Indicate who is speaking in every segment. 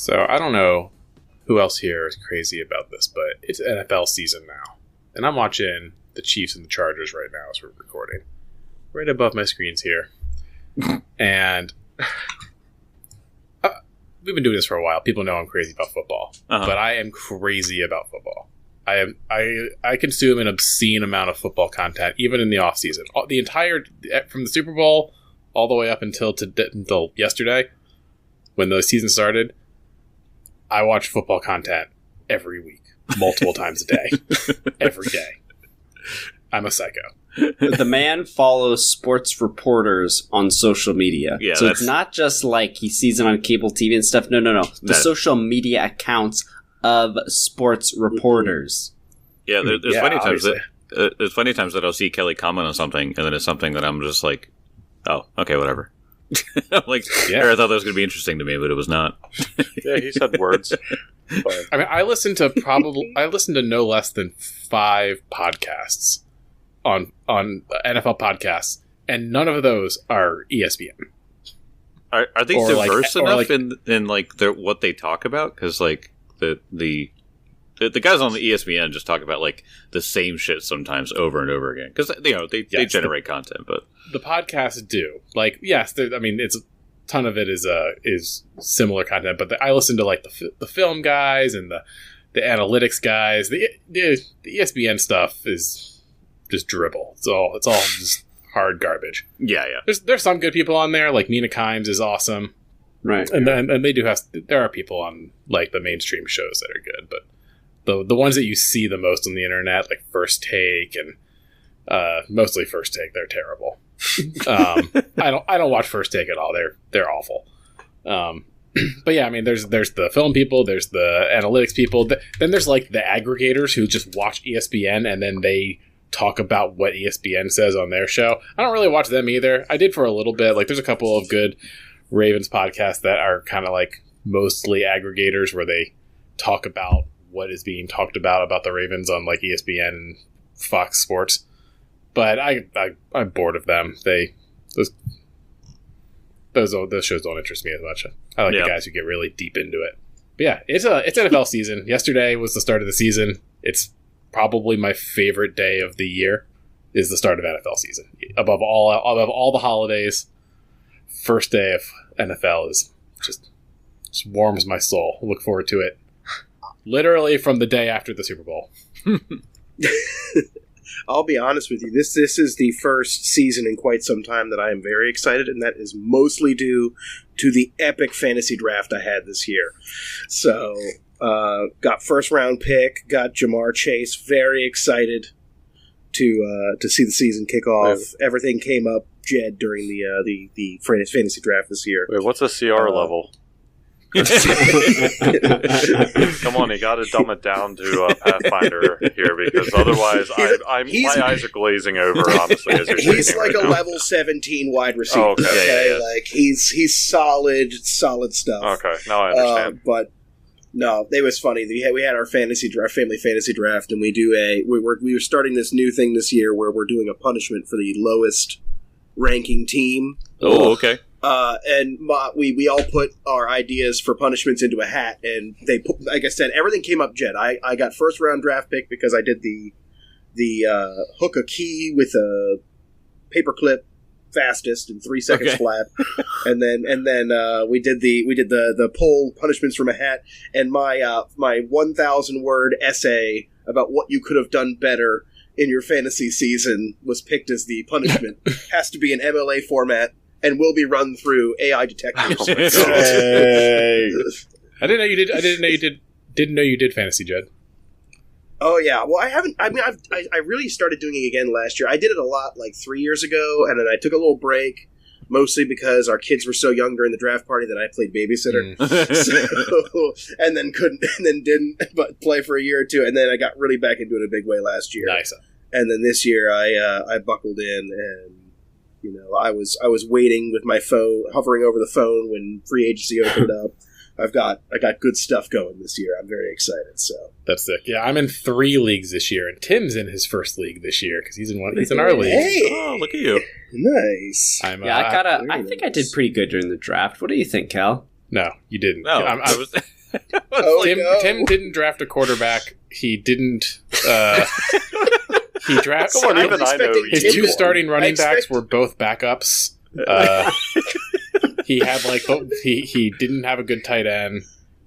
Speaker 1: So I don't know who else here is crazy about this, but it's NFL season now. And I'm watching the Chiefs and the Chargers right now as we're recording. Right above my screens here. And we've been doing this for a while. People know I'm crazy about football. But I am crazy about football. I consume an obscene amount of football content, even in the off season. The entire from the Super Bowl all the way up until yesterday, when the season started, I watch football content every week, multiple times a day, every day. I'm a psycho.
Speaker 2: The man follows sports reporters on social media.
Speaker 3: Yeah,
Speaker 2: so it's not just like he sees them on cable TV and stuff. No. The social media accounts of sports reporters.
Speaker 3: Yeah, there's funny times that I'll see Kelly comment on something, and then it's something that I'm just like, oh, okay, whatever. Like, I thought that was going to be interesting to me, but it was not.
Speaker 4: Yeah, he said words. But...
Speaker 1: I mean, I listen to no less than 5 podcasts on NFL podcasts, and none of those are ESPN.
Speaker 3: Are they diverse enough in like what they talk about? Because like the guys on the ESPN just talk about like the same shit sometimes over and over again because they generate content, but
Speaker 1: the podcasts do like I mean it's a ton of it is similar content, but I listen to like the film guys and the analytics guys. The ESPN stuff is just dribble. It's all just hard garbage.
Speaker 3: Yeah.
Speaker 1: There's some good people on there. Like Mina Kimes is awesome,
Speaker 2: right?
Speaker 1: And they do have there are people on like the mainstream shows that are good, but the ones that you see the most on the internet, like First Take and mostly First Take, they're terrible. I don't watch First Take at all. They're awful. But yeah, I mean, there's the film people, there's the analytics people. Then there's like the aggregators who just watch ESPN and then they talk about what ESPN says on their show. I don't really watch them either. I did for a little bit. Like, there's a couple of good Ravens podcasts that are kind of like mostly aggregators where they talk about what is being talked about the Ravens on like ESPN and Fox Sports. But I'm bored of them. Those shows don't interest me as much. I like the guys who get really deep into it. But yeah, it's NFL season. Yesterday was the start of the season. It's probably my favorite day of the year is the start of NFL season. Above all the holidays, first day of NFL is just warms my soul. I look forward to it. Literally from the day after the Super Bowl.
Speaker 5: I'll be honest with you. This is the first season in quite some time that I am very excited, and that is mostly due to the epic fantasy draft I had this year. So, got first round pick, got Jamar Chase. Very excited to see the season kick off. Yeah. Everything came up Jed during the fantasy draft this year.
Speaker 4: Wait, what's a CR level? Come on, you got to dumb it down to Pathfinder here, because otherwise, my eyes are glazing over. Honestly, as you're
Speaker 5: he's like
Speaker 4: right
Speaker 5: a
Speaker 4: now.
Speaker 5: level 17 wide receiver.
Speaker 4: Oh, okay.
Speaker 5: Yeah. Like he's solid stuff.
Speaker 4: Okay, now I understand.
Speaker 5: But no, it was funny. We had our fantasy draft, family fantasy draft, and we were starting this new thing this year where we're doing a punishment for the lowest ranking team.
Speaker 3: Oh, okay.
Speaker 5: And we all put our ideas for punishments into a hat, and they put, like I said, everything came up Jed. I got first round draft pick because I did the hook a key with a paperclip fastest in 3 seconds flat, and then we did the pull punishments from a hat, and my 1,000 word essay about what you could have done better in your fantasy season was picked as the punishment. Has to be in MLA format. And will be run through AI detectors.
Speaker 1: Oh I didn't know you did fantasy, Jed.
Speaker 5: Oh yeah. Well, I haven't. I mean, I really started doing it again last year. I did it a lot like 3 years ago, and then I took a little break, mostly because our kids were so young during the draft party that I played babysitter, and then didn't but play for a year or two, and then I got really back into it a big way last year.
Speaker 1: Nice.
Speaker 5: And then this year I buckled in and. You know, I was waiting with my phone, hovering over the phone when free agency opened up. I got good stuff going this year. I'm very excited. So
Speaker 1: that's sick. Yeah, I'm in 3 leagues this year, and Tim's in his first league this year because he's in one. He's in our league.
Speaker 5: Hey,
Speaker 3: oh, look at you!
Speaker 5: Nice.
Speaker 2: I think I did pretty good during the draft. What do you think, Cal?
Speaker 1: No, you didn't.
Speaker 3: No,
Speaker 1: I was. Tim didn't draft a quarterback. He didn't. He drafted.
Speaker 4: Come on, even I know
Speaker 1: his two starting running backs were both backups. He had he didn't have a good tight end.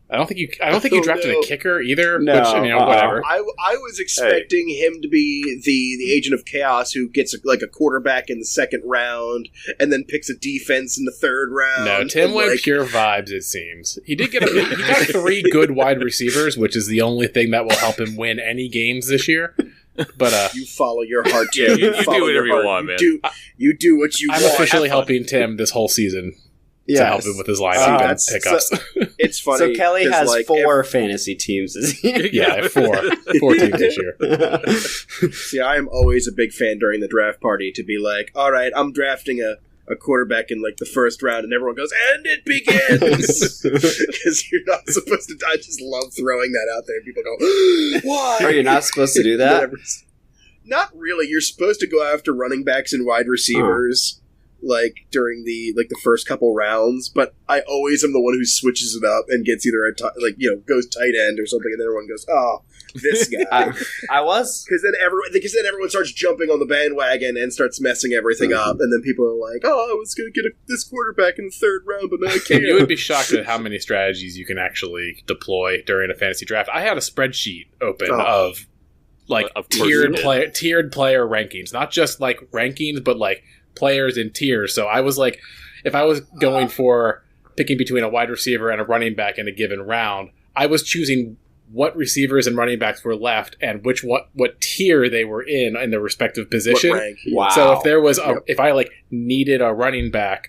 Speaker 1: I don't think you drafted a kicker either.
Speaker 2: No,
Speaker 1: which, whatever.
Speaker 5: I was expecting him to be the agent of chaos who gets a quarterback in the second round and then picks a defense in the third round.
Speaker 1: No, Tim went pure vibes. It seems he did get he got 3 good wide receivers, which is the only thing that will help him win any games this year. But
Speaker 5: you follow your heart.
Speaker 3: Yeah, you do whatever you want, man.
Speaker 5: You do what you want.
Speaker 1: I'm officially helping Tim this whole season. To help him with his lineup and pickups.
Speaker 5: It's funny.
Speaker 2: So Kelly has 4 fantasy teams.
Speaker 1: Yeah, 4 teams this year.
Speaker 5: See, I am always a big fan during the draft party to be like, all right, I'm drafting a quarterback in the first round, and everyone goes, and it begins! Because you're not supposed to. I just love throwing that out there. People go, why?
Speaker 2: Are you not supposed to do that?
Speaker 5: Not really. You're supposed to go after running backs and wide receivers. During the first couple rounds, but I always am the one who switches it up and gets either goes tight end or something, and then everyone goes, "Oh, this guy."
Speaker 2: I was
Speaker 5: because then everyone starts jumping on the bandwagon and starts messing everything up, and then people are like, "Oh, I was going to get this quarterback in the third round, but now I can't."
Speaker 1: You would be shocked at how many strategies you can actually deploy during a fantasy draft. I had a spreadsheet open of tiered player rankings, not just rankings, but players in tiers. So I was if I was going for picking between a wide receiver and a running back in a given round, I was choosing what receivers and running backs were left and what tier they were in their respective position.
Speaker 2: Wow.
Speaker 1: So if there was if I needed a running back,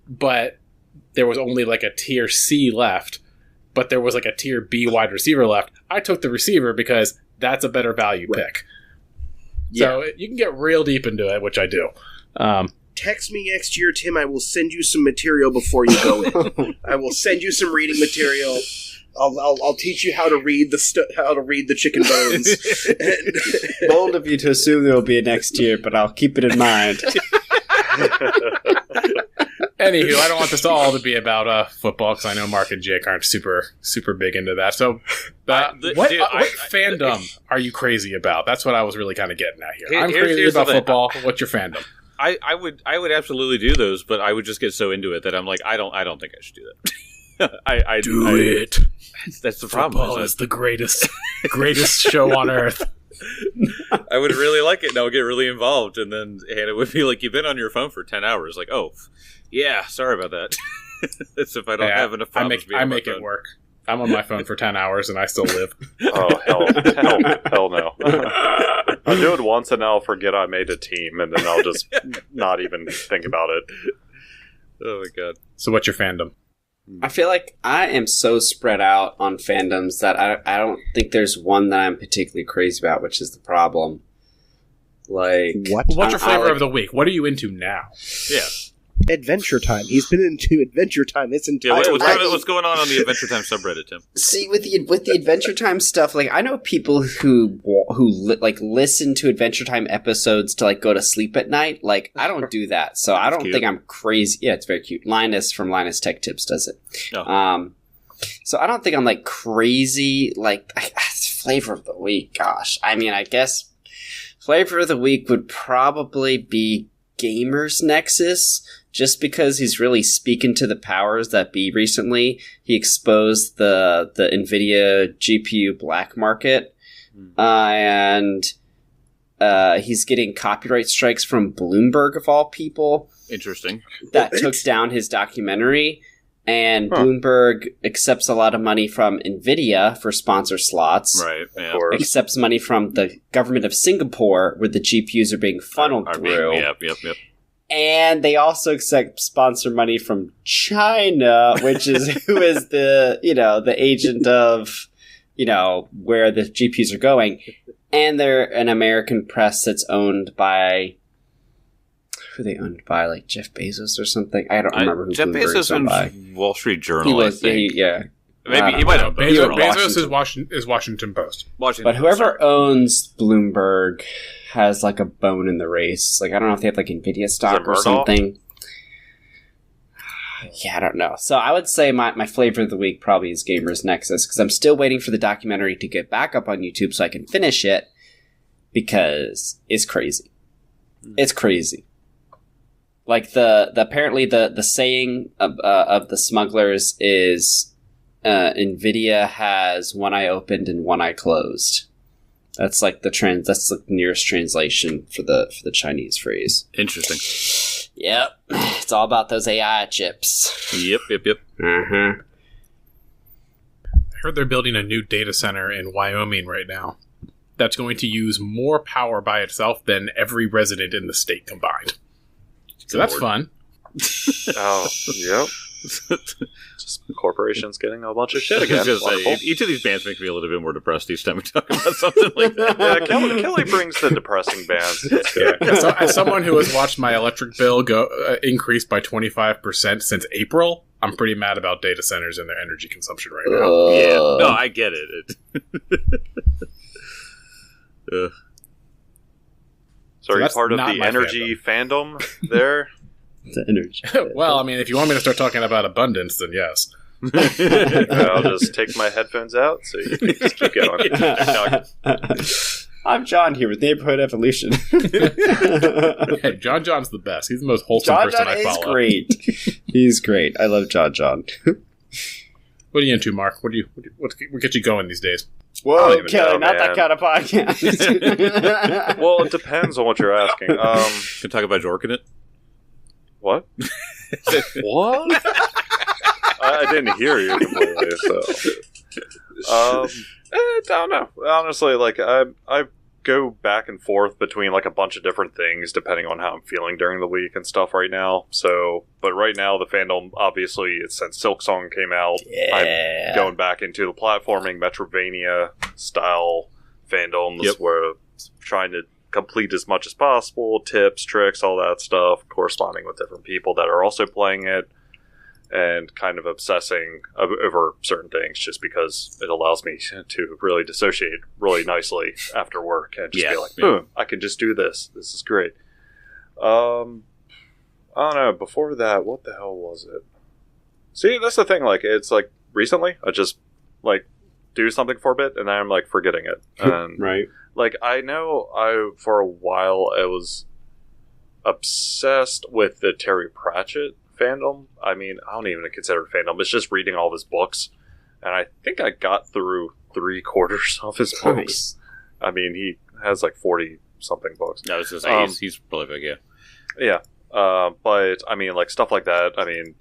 Speaker 1: but there was only a tier C left, but there was a tier B wide receiver left, I took the receiver because that's a better value pick. Yeah. So you can get real deep into it, which I do.
Speaker 5: Text me next year, Tim. I will send you some material before you go in. I will send you some reading material. I'll teach you how to read the chicken bones.
Speaker 2: Bold of you to assume there will be a next year, but I'll keep it in mind.
Speaker 1: Anywho, I don't want this all to be about football because I know Mark and Jake aren't super big into that. So, what fandom are you crazy about? That's what I was really kind of getting at here. I'm crazy about football. What's your fandom?
Speaker 3: I would absolutely do those, but I would just get so into it that I'm like, I don't think I should do that. I
Speaker 1: do it.
Speaker 3: That's the problem.
Speaker 1: Football is the greatest show on earth.
Speaker 3: I would really like it, and I would get really involved, and then Hannah would be like, "You've been on your phone for 10 hours." Like, oh, yeah, sorry about that. That's if I don't have enough time.
Speaker 1: I make it work. I'm on my phone for 10 hours, and I still live.
Speaker 4: Oh, hell no. I'll do it once, and I'll forget I made a team, and then I'll just not even think about it.
Speaker 3: Oh, my God.
Speaker 1: So what's your fandom?
Speaker 2: I feel like I am so spread out on fandoms that I don't think there's one that I'm particularly crazy about, which is the problem.
Speaker 1: What's your flavor of the week? What are you into now?
Speaker 3: Yeah.
Speaker 5: Adventure Time. He's been into Adventure Time this entire
Speaker 3: what's going on the Adventure Time subreddit, Tim?
Speaker 2: See, with the Adventure Time stuff, I know people who listen to Adventure Time episodes to go to sleep at night. I don't do that, so I don't think I'm crazy. Yeah, it's very cute. Linus from Linus Tech Tips does it. Oh. So I don't think I'm crazy. Flavor of the week. Gosh, I mean, I guess flavor of the week would probably be Gamers Nexus. Just because he's really speaking to the powers that be recently. He exposed the NVIDIA GPU black market. And he's getting copyright strikes from Bloomberg, of all people.
Speaker 3: Interesting.
Speaker 2: That took down his documentary. And Bloomberg accepts a lot of money from NVIDIA for sponsor slots.
Speaker 3: Right, yeah.
Speaker 2: Accepts money from the government of Singapore, where the GPUs are being funneled through.
Speaker 3: Yep.
Speaker 2: And they also accept sponsor money from China, which is who is the agent of, where the GPUs are going. And they're an American press that's owned by, who are they owned by? Jeff Bezos or something? I don't remember who
Speaker 3: Jeff Bezos owns Wall Street Journal, I think.
Speaker 2: Yeah.
Speaker 3: Maybe he might have.
Speaker 1: Bezos is Washington Post.
Speaker 2: But whoever owns Bloomberg has a bone in the race. I don't know if they have NVIDIA stock or something. Yeah, I don't know. So I would say my flavor of the week probably is Gamers Nexus, because I'm still waiting for the documentary to get back up on YouTube so I can finish it, because it's crazy. It's crazy. Like apparently the saying of the smugglers is NVIDIA has one eye opened and one eye closed. That's like that's the nearest translation for the Chinese phrase.
Speaker 3: Interesting.
Speaker 2: Yep. It's all about those AI chips.
Speaker 3: Yep.
Speaker 2: Uh-huh.
Speaker 6: I heard they're building a new data center in Wyoming right now that's going to use more power by itself than every resident in the state combined. So that's fun.
Speaker 4: Oh, yep. Just corporations getting a bunch of shit again.
Speaker 3: Say, each of these bands make me a little bit more depressed each time we talk about something like that.
Speaker 4: Yeah, Kelly brings the depressing bands.
Speaker 6: Yeah. So, as someone who has watched my electric bill go increase by 25% since April, I'm pretty mad about data centers and their energy consumption right now.
Speaker 3: Yeah, no, I get it.
Speaker 4: So are you part of the energy fandom there?
Speaker 2: The energy.
Speaker 6: Well, I mean, if you want me to start talking about abundance, then yes.
Speaker 4: I'll just take my headphones out so you can just keep going.
Speaker 2: I'm John here with Neighborhood Evolution.
Speaker 6: Hey, John's the best. He's the most wholesome person I follow.
Speaker 2: John is great. He's great. I love John.
Speaker 6: What are you into, Mark? What gets you going these days?
Speaker 2: Whoa, Kelly, not that kind of podcast.
Speaker 4: Well, it depends on what you're asking.
Speaker 3: Can you talk about Jorkin it?
Speaker 4: What? What? I didn't hear you completely, so... I don't know. Honestly, like, I go back and forth between, like, a bunch of different things depending on how I'm feeling during the week and stuff right now. So, but right now, the fandom, obviously, since Silksong came out, I'm going back into the platforming Metroidvania-style fandoms where I'm trying to complete as much as possible, tips, tricks, all that stuff, corresponding with different people that are also playing it, and kind of obsessing over certain things just because it allows me to really dissociate really nicely after work and just be like, boom, I can just do this. This is great. I don't know. Before that, what the hell was it? See, that's the thing. Like, it's like recently, I just like do something for a bit and then I'm like forgetting it. And
Speaker 2: right.
Speaker 4: Like, I know for a while I was obsessed with the Terry Pratchett fandom. I mean, I don't even consider it fandom. It's just reading all of his books. And I think I got through 3/4 of his books.
Speaker 2: Nice.
Speaker 4: I mean, he has like 40-something books.
Speaker 3: No, I was going to say, he's prolific, yeah.
Speaker 4: Yeah. But, I mean, like, stuff like that, I mean,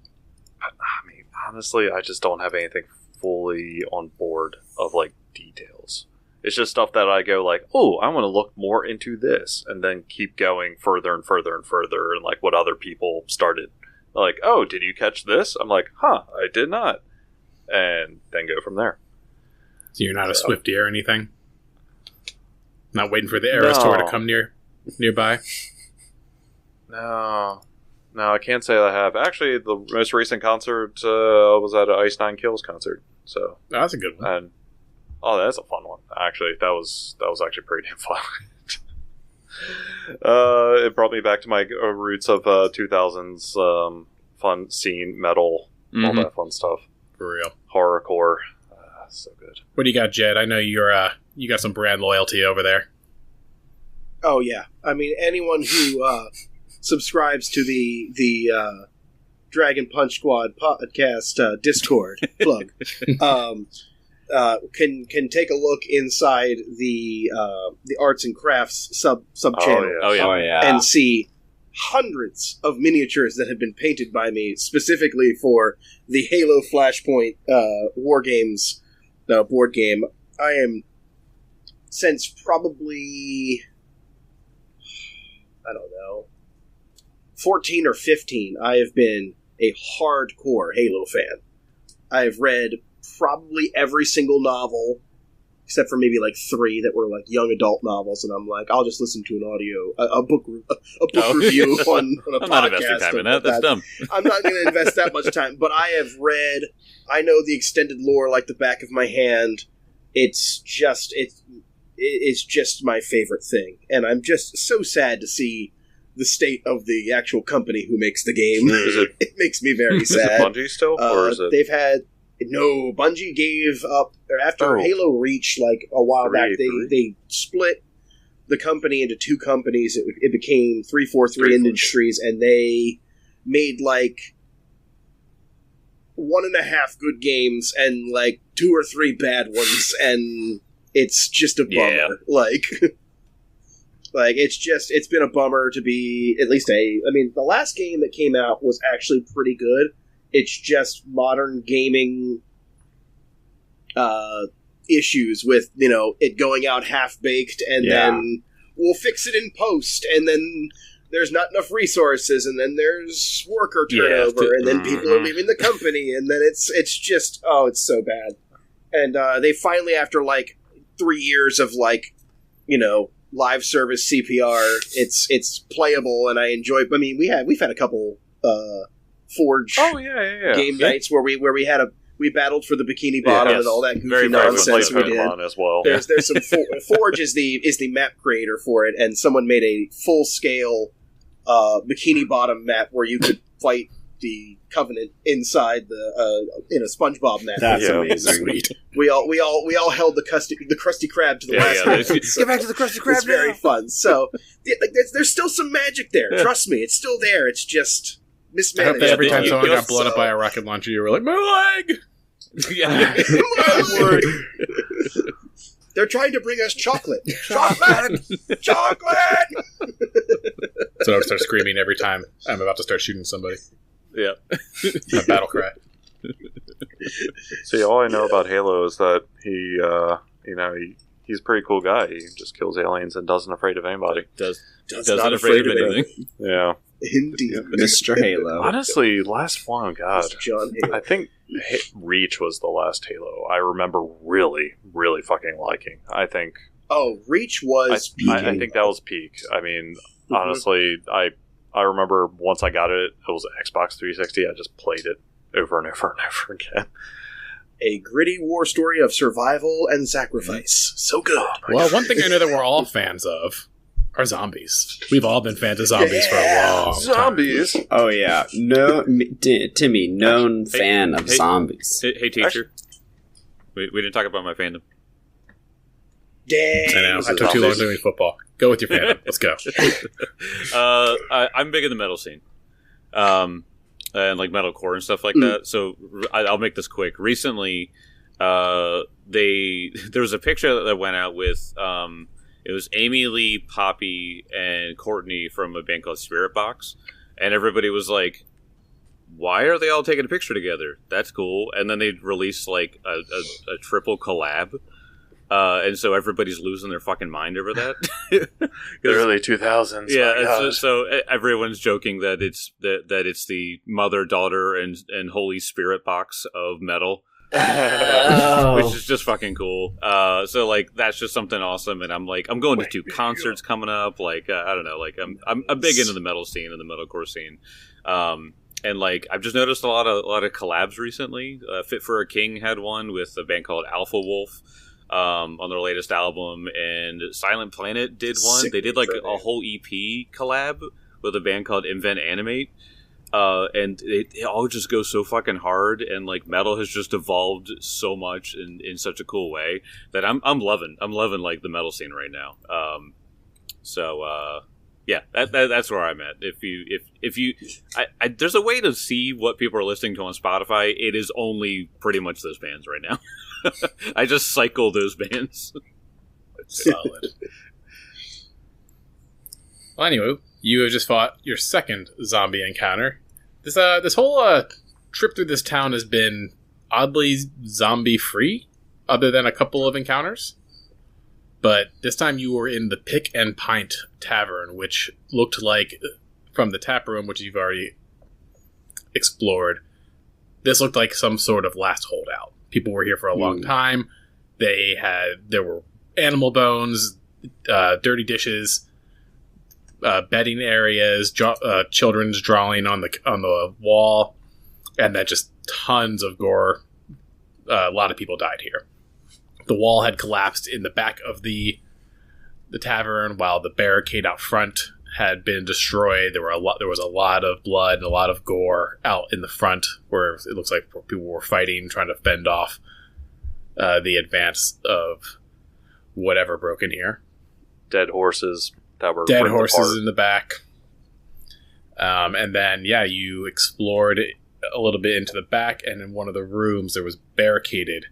Speaker 4: honestly, I just don't have anything fully on board of, like, details. It's just stuff that I go like, oh, I want to look more into this, and then keep going further and further and further, and like what other people started. Like, oh, did you catch this? I'm like, huh, I did not. And then go from there.
Speaker 6: So you're not a Swiftie or anything? Not waiting for the Eras tour to come nearby?
Speaker 4: No, I can't say that I have. Actually, the most recent concert was at an Ice Nine Kills concert. So
Speaker 6: that's a good one.
Speaker 4: And that's a fun one. Actually, that was actually pretty damn fun. It brought me back to my roots of 2000s fun scene, metal, all that fun stuff.
Speaker 6: For real.
Speaker 4: Horrorcore. So good.
Speaker 6: What do you got, Jed? I know you got some brand loyalty over there.
Speaker 5: Oh, yeah. I mean, anyone who subscribes to the Dragon Punch Squad podcast Discord plug can take a look inside the arts and crafts sub channel.
Speaker 3: Oh yeah.
Speaker 5: And see hundreds of miniatures that have been painted by me specifically for the Halo Flashpoint War Games board game. I am, since probably, I don't know, 14 or 15, I have been a hardcore Halo fan. I've read probably every single novel, except for maybe like 3 that were like young adult novels, and I'm like, I'll just listen to an audio, a book review on a podcast.
Speaker 3: I'm not investing time in that. That's dumb.
Speaker 5: I'm not going to invest that much time, but I have read. I know the extended lore like the back of my hand. It's just my favorite thing, and I'm just so sad to see the state of the actual company who makes the game. It makes me very sad.
Speaker 4: Is it Bungie still? Or is it...
Speaker 5: They've had... No, Bungie gave up... After Halo Reach, like, a while back, they split the company into two companies. It became 343 Industries, and they made, like, 1.5 good games and, like, 2 or 3 bad ones, and it's just a bummer.
Speaker 3: Yeah.
Speaker 5: Like, it's been a bummer to be at least I mean, the last game that came out was actually pretty good. It's just modern gaming issues with, it going out half-baked, and then we'll fix it in post, and then there's not enough resources, and then there's worker turnover, and then people are leaving the company, and then it's just, it's so bad. And they finally, after, 3 years of, live service CPR, it's playable, and I enjoy. I mean, we've had a couple Forge game nights where we battled for the Bikini Bottom and all that goofy nonsense we did.
Speaker 4: As well.
Speaker 5: There's some Forge is the map creator for it, and someone made a full scale Bikini Bottom map where you could fight the Covenant inside in a SpongeBob map.
Speaker 2: That's amazing.
Speaker 5: Sweet. We all held the Krusty Krab to the last one.
Speaker 2: Get back to the Krusty Krab.
Speaker 5: It's very fun. So there's still some magic there. Yeah. Trust me, it's still there. It's just mismanaged.
Speaker 6: I hope that every time someone got blown up by a rocket launcher, you were like, my leg!
Speaker 3: Yeah.
Speaker 5: They're trying to bring us chocolate. Chocolate! Chocolate!
Speaker 6: So I would start screaming every time I'm about to start shooting somebody.
Speaker 3: Yeah.
Speaker 6: My battle cry.
Speaker 4: See, all I know about Halo is that he's a pretty cool guy. He just kills aliens and doesn't afraid of anybody.
Speaker 3: Doesn't afraid of anything.
Speaker 4: Yeah.
Speaker 5: Indeed.
Speaker 2: Mr. Halo.
Speaker 4: Honestly, last one, God.
Speaker 5: John Halo.
Speaker 4: I think Reach was the last Halo I remember really, really fucking liking. I think...
Speaker 5: Oh, Reach was peak.
Speaker 4: I think that was peak. I mean, honestly, I remember once I got it, it was Xbox 360, I just played it over and over and over again.
Speaker 5: A gritty war story of survival and sacrifice. So good.
Speaker 6: Well, one thing I know that we're all fans of are zombies. We've all been fans of zombies for a long time.
Speaker 4: Zombies?
Speaker 2: Oh, yeah. No, Timmy, known fan of zombies.
Speaker 3: Hey, teacher. We didn't talk about my fandom.
Speaker 5: Dang.
Speaker 6: I know. I took too long doing football. Go with your fandom. Let's go.
Speaker 3: I'm big in the metal scene. And metalcore and stuff like that. So I'll make this quick. Recently, there was a picture that went out with it was Amy Lee, Poppy, and Courtney from a band called Spirit Box, and everybody was like, "Why are they all taking a picture together? That's cool." And then they released like a triple collab. And so everybody's losing their fucking mind over that.
Speaker 4: The early 2000s.
Speaker 3: Yeah, so everyone's joking that it's the mother, daughter, and holy spirit box of metal, which is just fucking cool. So like that's just something awesome, and I'm going to 2 concerts coming up. Like I don't know, like I'm big into the metal scene and the metalcore scene. And like I've just noticed a lot of collabs recently. Fit for a King had one with a band called Alpha Wolf. On their latest album, and Silent Planet did one. They did like a whole EP collab with a band called Invent Animate, and it all just goes so fucking hard. And like metal has just evolved so much in such a cool way that I'm loving like the metal scene right now. Yeah, that's where I'm at. If you, there's a way to see what people are listening to on Spotify. It is only pretty much those bands right now. I just cycle those bands.
Speaker 6: Solid. Well, anyway, you have just fought your second zombie encounter. This whole trip through this town has been oddly zombie-free, other than a couple of encounters. But this time you were in the Pick and Pint Tavern, which looked like, from the tap room, which you've already explored, this looked like some sort of last holdout. People were here for a long time. There were animal bones, dirty dishes, bedding areas, children's drawing on the wall, and then just tons of gore. A lot of people died here. The wall had collapsed in the back of the tavern, while the barricade out front had been destroyed. There was a lot of blood and a lot of gore out in the front, where it looks like people were fighting, trying to fend off the advance of whatever broke in here.
Speaker 4: Dead horses that were
Speaker 6: dead
Speaker 4: ripped
Speaker 6: horses
Speaker 4: apart.
Speaker 6: in the back. And then, you explored a little bit into the back, and in one of the rooms there was barricaded,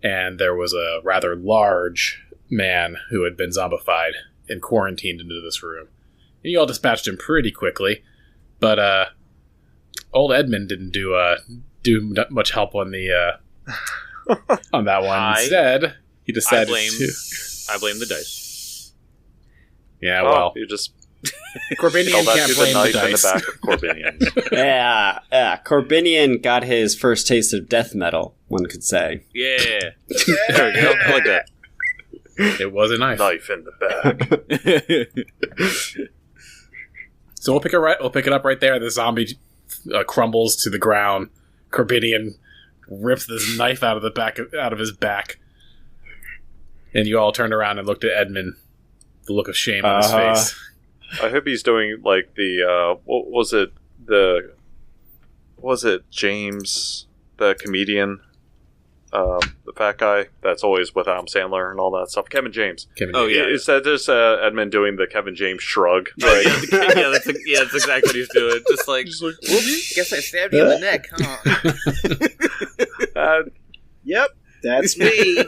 Speaker 6: and there was a rather large man who had been zombified and quarantined into this room. And you all dispatched him pretty quickly, but old Edmund didn't do much help on the on that one. Instead, he decided
Speaker 3: I blame the dice.
Speaker 6: Yeah, well,
Speaker 4: you just
Speaker 6: Corbinian can't blame the dice.
Speaker 4: In the back of Corbinian.
Speaker 2: Yeah. Corbinian got his first taste of death metal, one could say.
Speaker 3: Yeah. There we go. I like that.
Speaker 6: It was a knife.
Speaker 4: Knife in the back.
Speaker 6: So we'll pick it up right there. The zombie crumbles to the ground. Corbinian rips this knife out of his back, and you all turned around and looked at Edmund. The look of shame on his face.
Speaker 4: I hope he's doing like the what was it James, the comedian, the fat guy that's always with Adam Sandler and all that stuff. Kevin James. Is that just Edmund doing the Kevin James shrug? Like,
Speaker 3: that's exactly what he's doing. Just like whoops, guess I stabbed you in the neck, huh?
Speaker 5: Yep, that's me.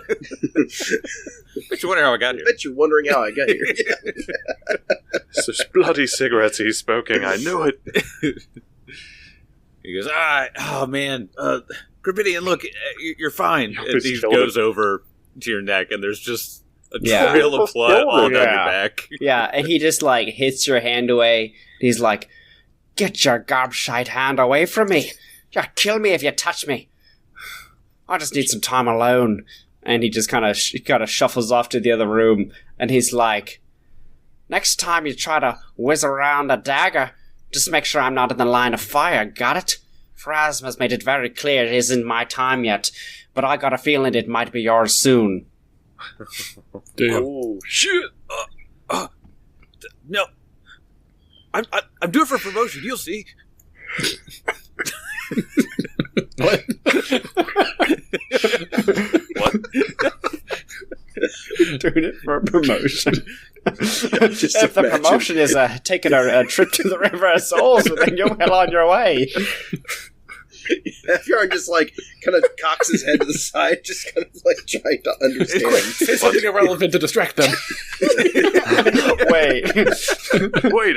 Speaker 3: Bet you wonder how I got here.
Speaker 5: Bet you're wondering how I got here.
Speaker 4: It's those bloody cigarettes he's smoking. I knew it.
Speaker 3: He goes, oh man, Corbinian, look, you're fine. And he
Speaker 4: killed
Speaker 3: goes over to your neck, and there's just a trail of blood all down your back.
Speaker 2: Yeah, and he just like hits your hand away. He's like, "Get your gobshite hand away from me! You'll kill me if you touch me. I just need some time alone." And he just kind of shuffles off to the other room, and he's like, "Next time you try to whiz around a dagger, just make sure I'm not in the line of fire, got it? Phrasma's made it very clear it isn't my time yet, but I got a feeling it might be yours soon."
Speaker 6: Damn.
Speaker 4: Oh shit!
Speaker 3: No, I'm due for a promotion. You'll see.
Speaker 6: What?
Speaker 4: What?
Speaker 2: Doing it for a promotion. If the promotion is taking a trip to the River of Souls, then you're well on your way.
Speaker 5: FDR just like kind of cocks his head to the side, just kind of like trying to understand.
Speaker 6: Say something irrelevant to distract them.
Speaker 2: Wait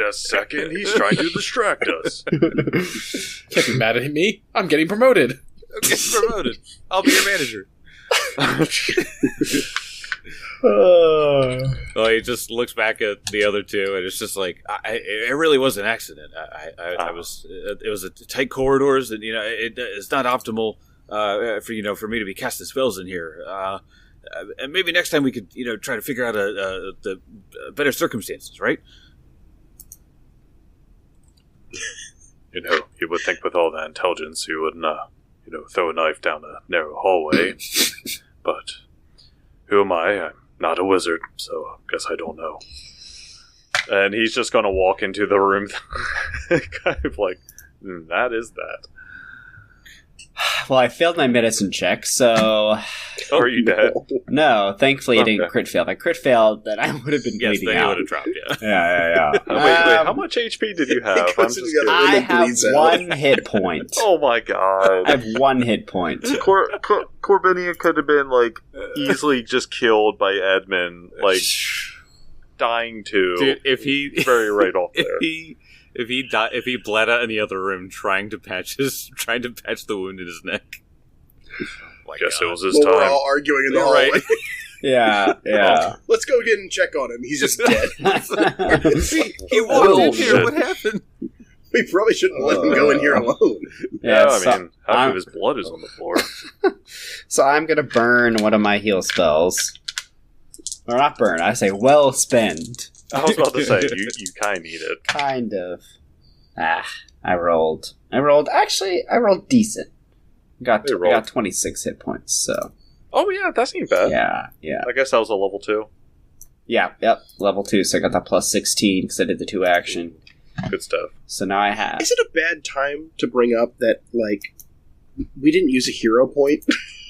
Speaker 4: a second, he's trying to distract us.
Speaker 6: Can't be mad at me. I'm getting promoted.
Speaker 3: I'm getting promoted. I'll be your manager. Well, he just looks back at the other two, and it's just like it really was an accident. It was a tight corridors, and it's not optimal for me to be casting spells in here. And maybe next time we could try to figure out the better circumstances, right?
Speaker 4: You would think with all that intelligence you wouldn't throw a knife down a narrow hallway, but who am I? I'm not a wizard, so I guess I don't know. And he's just going to walk into the room kind of like, that is that.
Speaker 2: Well, I failed my medicine check, so...
Speaker 4: Are you dead?
Speaker 2: No, thankfully I didn't crit fail. If I crit failed, then I would have been bleeding
Speaker 3: then
Speaker 2: out.
Speaker 3: you would have dropped,
Speaker 2: Yeah.
Speaker 4: Wait, how much HP did you have? I'm just curious.
Speaker 2: I have 1 hit point.
Speaker 4: Oh my god.
Speaker 2: I have 1 hit point.
Speaker 4: Corbinian could have been, easily just killed by Edmund, dying too.
Speaker 3: Dude, if he...
Speaker 4: Very right off there.
Speaker 3: If he bled out in the other room trying to patch the wound in his neck.
Speaker 4: Guess it was his time.
Speaker 5: We're all arguing in the hallway.
Speaker 3: Right.
Speaker 2: Yeah.
Speaker 5: Let's go get and check on him. He's just dead.
Speaker 3: He walked in here. What happened?
Speaker 5: We probably shouldn't let him go in here alone.
Speaker 4: Half of his blood is on the floor.
Speaker 2: So I'm going to burn one of my heal spells. Or not burn, I say well spend.
Speaker 4: I was about to say, you kind of need it.
Speaker 2: Kind of. I rolled. Actually, I rolled decent. I got 26 hit points, so.
Speaker 4: Oh, yeah, that seemed bad.
Speaker 2: Yeah.
Speaker 4: I guess that was a level 2.
Speaker 2: Yeah, yep, level 2, so I got that plus 16 because I did the 2 action.
Speaker 4: Good stuff.
Speaker 2: So now I have...
Speaker 5: Is it a bad time to bring up that, like, we didn't use a hero point?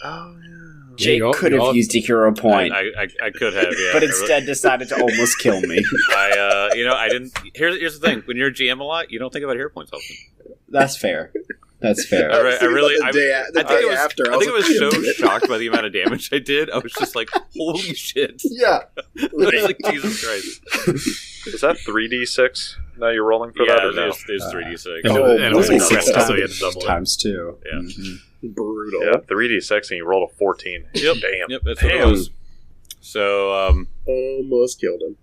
Speaker 4: Oh, yeah.
Speaker 2: Jake could have used a hero point.
Speaker 3: I could have, yeah.
Speaker 2: But instead decided to almost kill me.
Speaker 3: I didn't... Here's the thing. When you're a GM a lot, you don't think about hero points often.
Speaker 2: That's fair. That's fair.
Speaker 3: I think I was so shocked by the amount of damage I did. I was just like, holy shit.
Speaker 5: Yeah.
Speaker 3: I was like, Jesus Christ.
Speaker 4: Is that 3d6? Now you're rolling for that? Or
Speaker 3: there's 3d6.
Speaker 6: And it was
Speaker 2: six
Speaker 6: incredible,
Speaker 2: times,
Speaker 6: so you had to double it.
Speaker 2: times 2.
Speaker 3: Yeah.
Speaker 2: Mm-hmm.
Speaker 5: Brutal.
Speaker 4: Yeah, 3d6 and you rolled a 14.
Speaker 3: Yep.
Speaker 4: Damn.
Speaker 3: Yep, that's what it was. So,
Speaker 5: Almost killed him.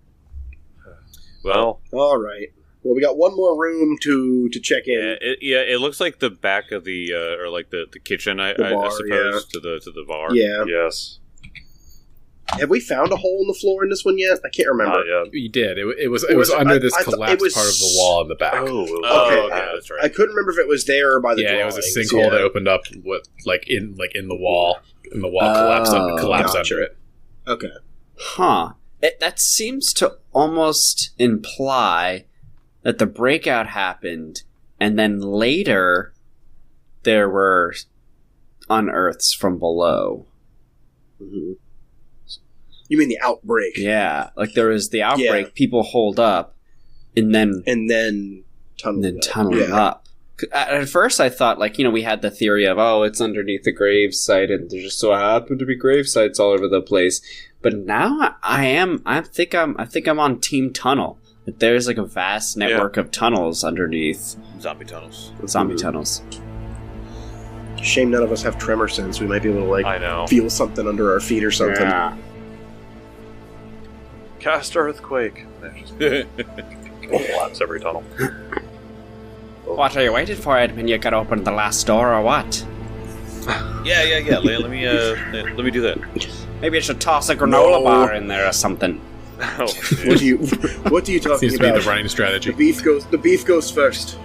Speaker 3: well,
Speaker 5: All right. Well, we got one more room to check in.
Speaker 3: it looks like the back of the or like the kitchen, I suppose, to the bar.
Speaker 5: Yeah.
Speaker 4: Yes.
Speaker 5: Have we found a hole in the floor in this one yet? I can't remember.
Speaker 4: Not yet.
Speaker 6: You did. It was under this collapsed part of the wall in the back.
Speaker 3: Okay, that's right.
Speaker 5: I couldn't remember if it was there or by the
Speaker 6: Yeah, it
Speaker 5: drawings.
Speaker 6: was a sinkhole that opened up in the wall, and the wall collapsed
Speaker 5: gotcha.
Speaker 6: under it.
Speaker 5: Okay.
Speaker 2: Huh. That seems to almost imply that the breakout happened, and then later there were unearths from below.
Speaker 5: Mm-hmm. You mean the outbreak?
Speaker 2: Yeah, like there was the outbreak, people hold up, and then tunnel up. At first I thought, like, we had the theory of, it's underneath the grave site, and there just so happened to be grave sites all over the place. But now I think I'm on Team Tunnel. There's like a vast network of tunnels underneath.
Speaker 3: Zombie tunnels.
Speaker 2: Tunnels.
Speaker 5: Shame none of us have tremor sense. We might be able to,
Speaker 4: I know.
Speaker 5: feel something under our feet or something.
Speaker 2: Yeah.
Speaker 4: Cast earthquake. Collapse every tunnel.
Speaker 2: What are you waiting for, Edmund? You gotta open the last door or what?
Speaker 3: Yeah. Let me do that.
Speaker 2: Maybe you should toss a granola bar in there or something.
Speaker 4: Oh,
Speaker 5: What do you talking
Speaker 6: Seems to be
Speaker 5: about?
Speaker 6: the running strategy.
Speaker 5: The beef goes first.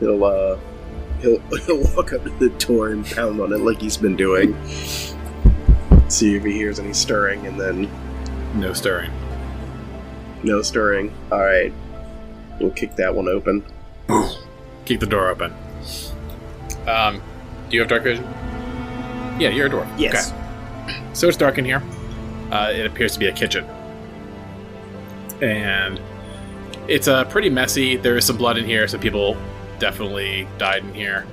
Speaker 5: He'll walk up to the door and pound on it like he's been doing. See if he hears any stirring, and then
Speaker 6: No stirring.
Speaker 5: no stirring. All right, we'll kick that one open.
Speaker 6: Keep the door open. Do you have dark vision? Yeah, you're a dwarf.
Speaker 5: Yes.
Speaker 6: Okay. So it's dark in here. It appears to be a kitchen. And it's pretty messy. There is some blood in here, so people definitely died in here.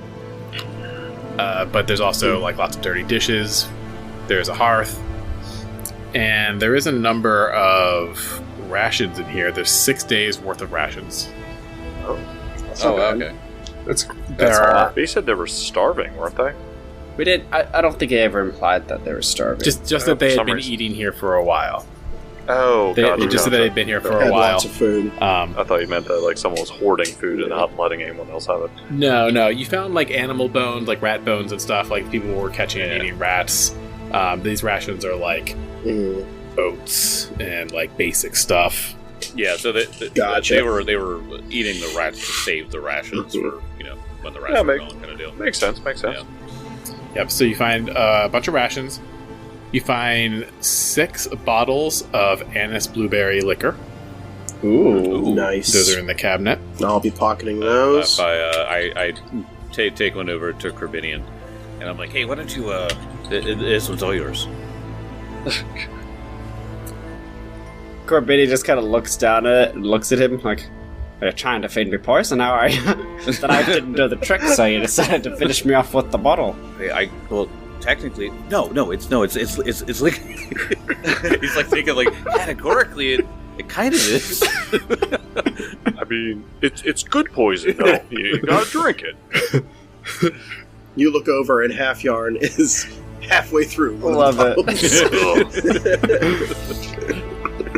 Speaker 6: But there's also like lots of dirty dishes. There's a hearth. And there is a number of rations in here. There's 6 days worth of rations.
Speaker 3: Okay.
Speaker 2: That's
Speaker 6: There are
Speaker 4: They said they were starving, weren't they?
Speaker 2: We did. I don't think I ever implied that they were starving.
Speaker 6: just that they
Speaker 4: for
Speaker 6: had
Speaker 4: some
Speaker 6: been
Speaker 4: reason.
Speaker 6: eating here for a while.
Speaker 4: Oh,
Speaker 6: Just that they'd been here for a
Speaker 5: Had
Speaker 6: while.
Speaker 5: lots of food.
Speaker 4: I thought you meant that like someone was hoarding food and not letting anyone else have it.
Speaker 6: No. You found like animal bones, like rat bones and stuff. Like people were catching and eating rats. These rations are like oats and like basic stuff.
Speaker 3: Yeah, so
Speaker 5: Gotcha.
Speaker 3: they were eating the rats to save the rations for when the rats were gone, kind of deal.
Speaker 4: Makes sense.
Speaker 3: Yeah.
Speaker 6: Yep. So you find a bunch of rations. You find 6 bottles of anise blueberry liquor.
Speaker 2: Ooh.
Speaker 5: Nice.
Speaker 6: Those are in the cabinet.
Speaker 5: I'll be pocketing those.
Speaker 3: I take one over to Corbinian, and I'm like, hey, why don't you? This one's all yours.
Speaker 2: Corbini just kind of looks down at it and looks at him like, "Are you trying to feed me poison now, are you?" The knife didn't do the trick, so you decided to finish me off with the bottle.
Speaker 3: Well, technically, no, it's like he's like thinking like categorically it kind of is.
Speaker 4: I mean, it's good poison though. You gotta drink it.
Speaker 5: You look over, and Half Yarn is halfway through.
Speaker 2: Love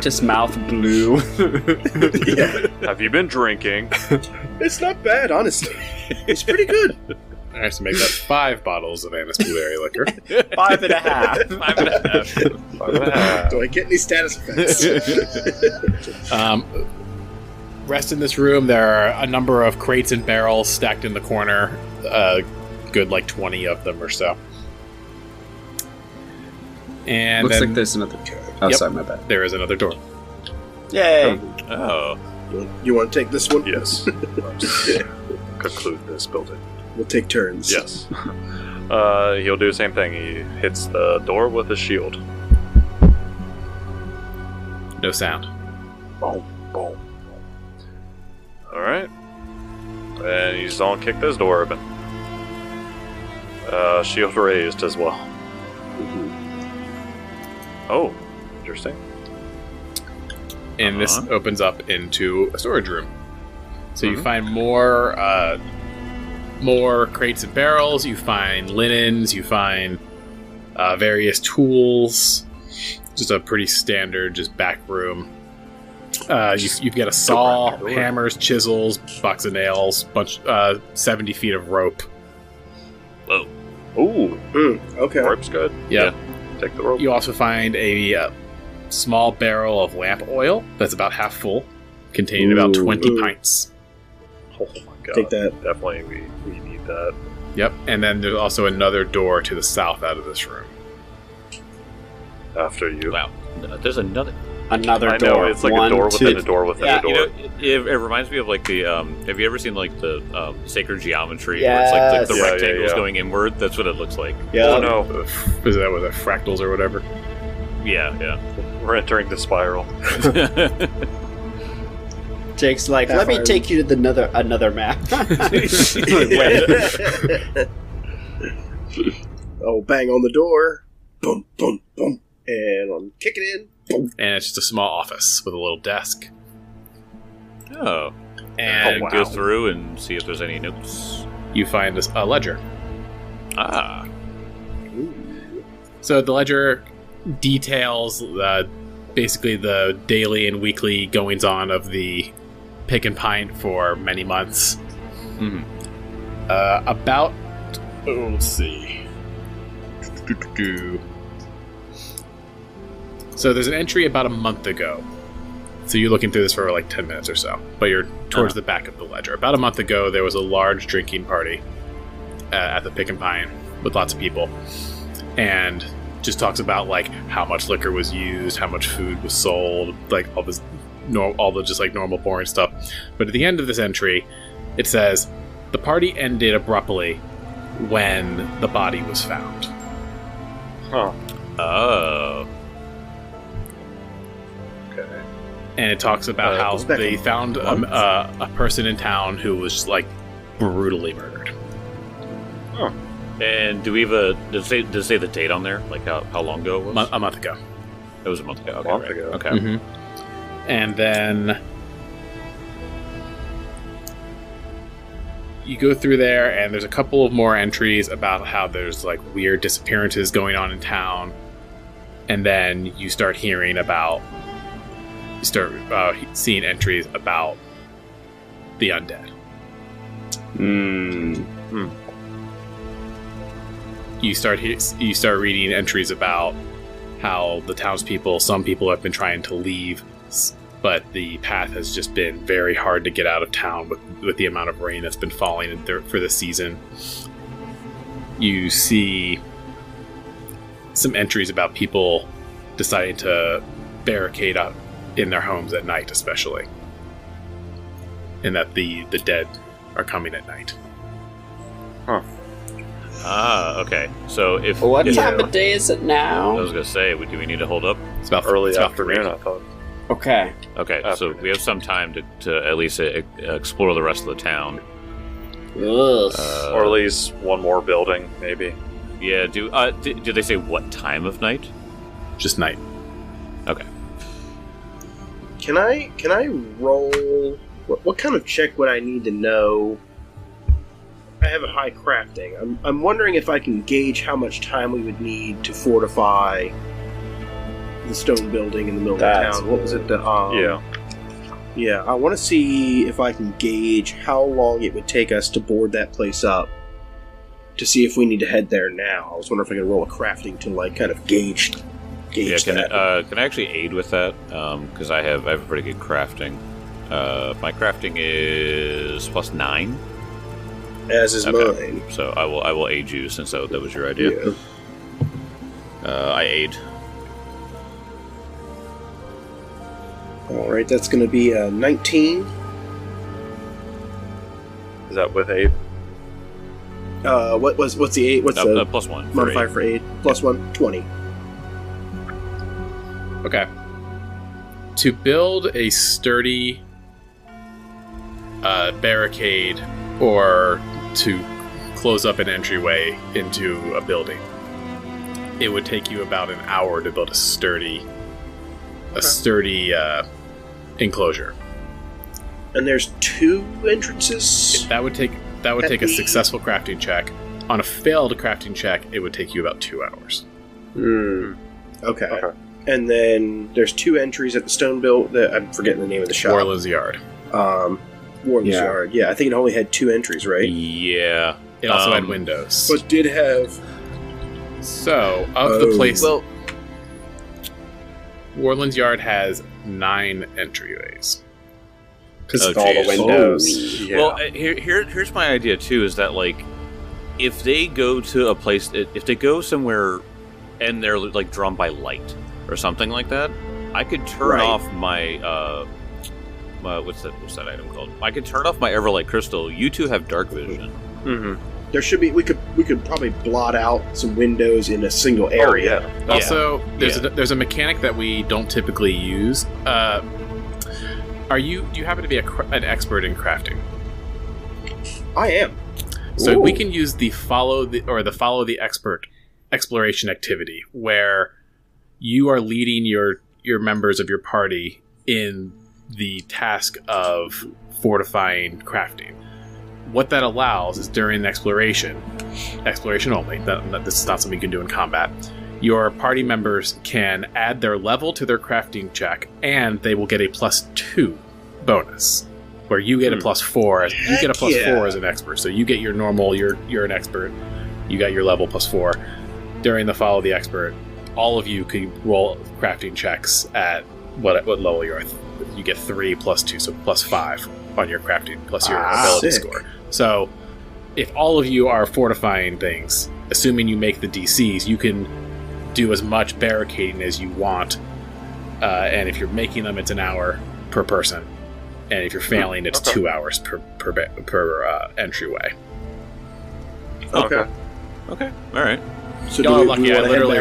Speaker 2: Just mouth blue.
Speaker 5: Yeah.
Speaker 4: Have you been drinking?
Speaker 5: It's not bad, honestly. It's pretty good.
Speaker 6: Alright, so make that 5 bottles of anise blueberry liquor.
Speaker 2: 5.5.
Speaker 3: 5.5.
Speaker 4: 5.5.
Speaker 5: Do I get any status effects?
Speaker 6: Rest in this room, there are a number of crates and barrels stacked in the corner. Good like 20 of them or so.
Speaker 2: And looks like there's another door. Oh, sorry, my bad.
Speaker 1: There is another door.
Speaker 2: Yay!
Speaker 3: Oh.
Speaker 5: You want to take this one?
Speaker 4: Yes. Conclude this building.
Speaker 5: We'll take turns.
Speaker 4: Yes. He'll do the same thing. He hits the door with his shield.
Speaker 1: No sound.
Speaker 4: Boom, boom. Alright. And he's gonna kick this door open. Shield raised as well. Oh, interesting.
Speaker 1: And this opens up into a storage room. So you find more crates and barrels, you find linens, you find various tools. Just a pretty standard, just back room. You've got a saw, hammers, chisels, box of nails, 70 feet of rope.
Speaker 4: Oh. Ooh.
Speaker 5: Okay.
Speaker 4: Rope's good.
Speaker 1: Yeah.
Speaker 4: Take the rope.
Speaker 1: You also find a small barrel of lamp oil that's about half full, containing about 20 pints.
Speaker 4: Oh my god.
Speaker 5: Take that.
Speaker 4: Definitely, we need that.
Speaker 1: Yep, and then there's also another door to the south out of this room.
Speaker 4: After you.
Speaker 3: Wow. There's another
Speaker 2: door.
Speaker 4: I know, it's like a door within a door within a door.
Speaker 3: You know, it reminds me of like the have you ever seen like the Sacred Geometry where it's like the rectangles going inward? That's what it looks like.
Speaker 2: Yeah.
Speaker 4: Oh no.
Speaker 1: Is that with the fractals or whatever?
Speaker 3: Yeah.
Speaker 4: We're entering the spiral.
Speaker 2: Jake's like, let me take you to another map.
Speaker 5: Oh, bang on the door. Boom, boom, boom. And I'm kicking in. Boom.
Speaker 1: And it's just a small office with a little desk.
Speaker 3: Oh.
Speaker 1: And
Speaker 3: go through and see if there's any notes.
Speaker 1: You find a ledger.
Speaker 3: Ah.
Speaker 1: So the ledger details basically the daily and weekly goings-on of the Pick and Pint for many months. Let's see. So there's an entry about a month ago. So you're looking through this for like 10 minutes or so, but you're towards the back of the ledger. About a month ago, there was a large drinking party at the Pick and Pine with lots of people, and just talks about like how much liquor was used, how much food was sold, like all the just like normal boring stuff. But at the end of this entry, it says the party ended abruptly when the body was found.
Speaker 4: Huh.
Speaker 3: Oh.
Speaker 4: Okay.
Speaker 1: And it talks about how they found a person in town who was like brutally murdered.
Speaker 4: Huh.
Speaker 3: And do we have does it say the date on there? Like how long ago it was?
Speaker 1: A month ago.
Speaker 3: It was a month ago. Okay,
Speaker 4: A month ago.
Speaker 3: Okay.
Speaker 1: Mm-hmm. And then you go through there, and there's a couple of more entries about how there's like weird disappearances going on in town, and then you start hearing about, seeing entries about the undead. You start reading entries about how the townspeople, some people have been trying to leave, but the path has just been very hard to get out of town with the amount of rain that's been falling for the season. You see some entries about people deciding to barricade up in their homes at night, especially, and that the dead are coming at night.
Speaker 4: Huh.
Speaker 3: Ah, okay. So
Speaker 2: what time of day is it now?
Speaker 3: I was gonna say, do we need to hold up?
Speaker 1: It's about
Speaker 4: early afternoon, I thought.
Speaker 2: Okay.
Speaker 3: Okay, so we have some time to at least explore the rest of the town.
Speaker 4: Or at least one more building, maybe.
Speaker 3: Yeah. Do they say what time of night?
Speaker 1: Just night.
Speaker 3: Okay.
Speaker 5: Can I roll? What kind of check would I need to know? I have a high crafting. I'm wondering if I can gauge how much time we would need to fortify the stone building in the middle of town. What was it? Yeah. I want to see if I can gauge how long it would take us to board that place up. To see if we need to head there now. I was wondering if I could roll a crafting to like kind of gauge that.
Speaker 3: Can I actually aid with that? Because I have a pretty good crafting. My crafting is +9.
Speaker 5: As is mine.
Speaker 3: So I will aid you since that was your idea.
Speaker 5: Yeah.
Speaker 3: I aid.
Speaker 5: All right, that's going to be a 19.
Speaker 4: Is that with aid?
Speaker 5: What's the 8? What's the
Speaker 3: +1
Speaker 5: modifier for aid? +1, 20.
Speaker 1: Okay. To build a sturdy barricade or to close up an entryway into a building, it would take you about an hour to build a sturdy enclosure.
Speaker 5: And there's 2 entrances?
Speaker 1: That would take a successful crafting check. On a failed crafting check, it would take you about 2 hours.
Speaker 5: Okay. And then there's 2 entries at the stone build. I'm forgetting the name of the shop.
Speaker 1: Warland's Yard.
Speaker 5: Warland's Yard. Yeah, I think it only had 2 entries, right?
Speaker 3: Yeah.
Speaker 1: It also had windows.
Speaker 5: But did have...
Speaker 1: So, of the place... Well, Warland's Yard has 9 entryways.
Speaker 2: Because of all the windows.
Speaker 3: Yeah. Well, here's my idea, too, is that, like, if they go to a place... If they go somewhere and they're, like, drawn by light or something like that, I could turn off my... what's that item called? I could turn off my Everlight Crystal. You two have dark vision.
Speaker 4: Mm-hmm.
Speaker 5: There should be. We could probably blot out some windows in a single area.
Speaker 4: Oh, yeah.
Speaker 1: Also, there's a mechanic that we don't typically use. Do you happen to be an expert in crafting?
Speaker 5: I am.
Speaker 1: So we can use the follow the expert exploration activity, where you are leading your members of your party in the task of fortifying crafting. What that allows is during exploration only, this is not something you can do in combat, your party members can add their level to their crafting check, and they will get a +2 bonus, where you get a +4. You get a +4 as an expert, so you get your normal, you're an expert, you got your level +4. During the follow the expert, all of you can roll crafting checks at what level you're at. You get 3 +2, so +5 on your crafting, plus your ability score. So, if all of you are fortifying things, assuming you make the DCs, you can do as much barricading as you want. And if you're making them, it's an hour per person. And if you're failing, it's 2 hours per entryway.
Speaker 3: Okay. All right.
Speaker 5: So
Speaker 1: y'all are lucky. I literally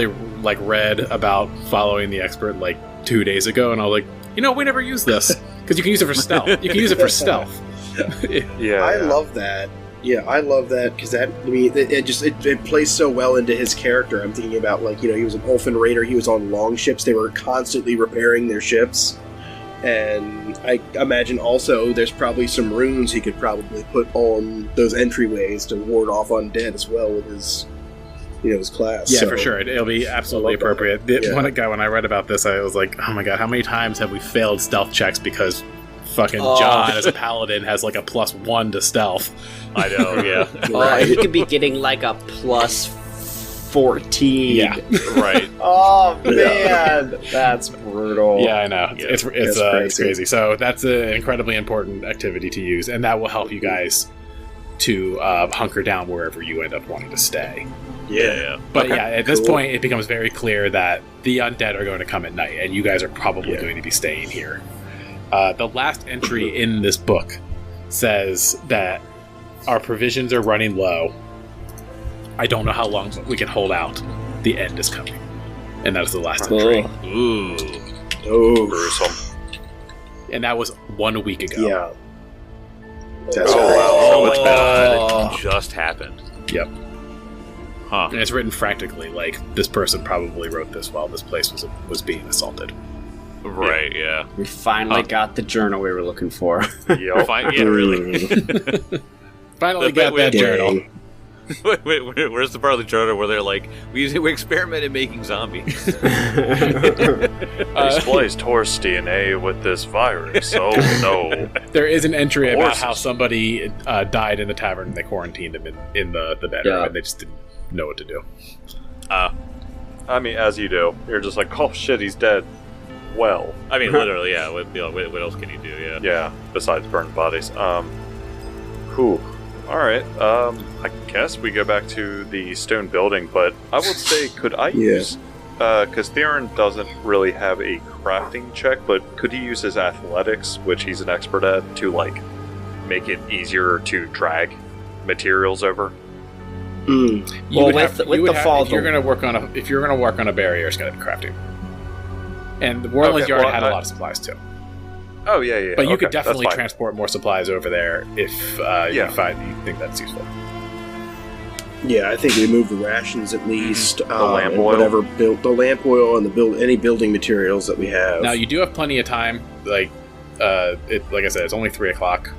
Speaker 1: read about following the expert like 2 days ago, and I was like, we never use this because you can use it for stealth. You can use it for stealth.
Speaker 5: I love that. Yeah, I love that because it plays so well into his character. I'm thinking about he was an Ulfin raider. He was on long ships. They were constantly repairing their ships, and I imagine also there's probably some runes he could probably put on those entryways to ward off undead as well with his class.
Speaker 1: Yeah, so, for sure. It'll be absolutely appropriate. When I read about this, I was like, oh my god, how many times have we failed stealth checks because fucking John as a paladin has like a +1 to stealth?
Speaker 3: I know, yeah.
Speaker 2: He could be getting like a +14.
Speaker 1: Yeah.
Speaker 3: Right.
Speaker 2: Oh man, that's brutal.
Speaker 1: Yeah, I know. Yeah. It's crazy. So that's an incredibly important activity to use, and that will help you guys to hunker down wherever you end up wanting to stay.
Speaker 3: Yeah.
Speaker 1: But at this point, it becomes very clear that the undead are going to come at night, and you guys are probably going to be staying here. The last entry in this book says that our provisions are running low. I don't know how long we can hold out. The end is coming. And that is the last entry.
Speaker 3: Ooh.
Speaker 4: Gruesome.
Speaker 1: And that was 1 week ago.
Speaker 5: Yeah.
Speaker 4: That's
Speaker 3: so much bad just happened.
Speaker 1: Yep.
Speaker 3: Huh.
Speaker 1: And it's written frantically, like this person probably wrote this while this place was being assaulted.
Speaker 3: Right, yeah.
Speaker 2: We finally got the journal we were looking for.
Speaker 3: Yeah, really.
Speaker 1: Finally got that journal.
Speaker 3: Wait, where's the part of the journal where they're like, we experimented making zombies?
Speaker 4: They spliced horse DNA with this virus, oh no.
Speaker 1: There is an entry about how somebody died in the tavern and they quarantined him in the bedroom, and they just didn't know what to do.
Speaker 4: I mean, as you do. You're just like, oh shit, he's dead. Well.
Speaker 3: I mean, literally, yeah. What else can you do, yeah?
Speaker 4: Yeah, besides burn bodies. Alright, I guess we go back to the stone building, but I would say, could I use because Theron doesn't really have a crafting check, but could he use his athletics, which he's an expert at, to like make it easier to drag materials over?
Speaker 2: Well, with the fall,
Speaker 1: if you're going to work on a barrier, it's going to be crafting. And the Worldlands Yard had a lot of supplies too.
Speaker 4: Oh yeah.
Speaker 1: But you could definitely transport more supplies over there if you think that's useful.
Speaker 5: Yeah, I think we move the rations at least.
Speaker 4: The lamp oil,
Speaker 5: whatever the lamp oil, and any building materials that we have.
Speaker 1: Now you do have plenty of time. Like I said, it's only 3:00.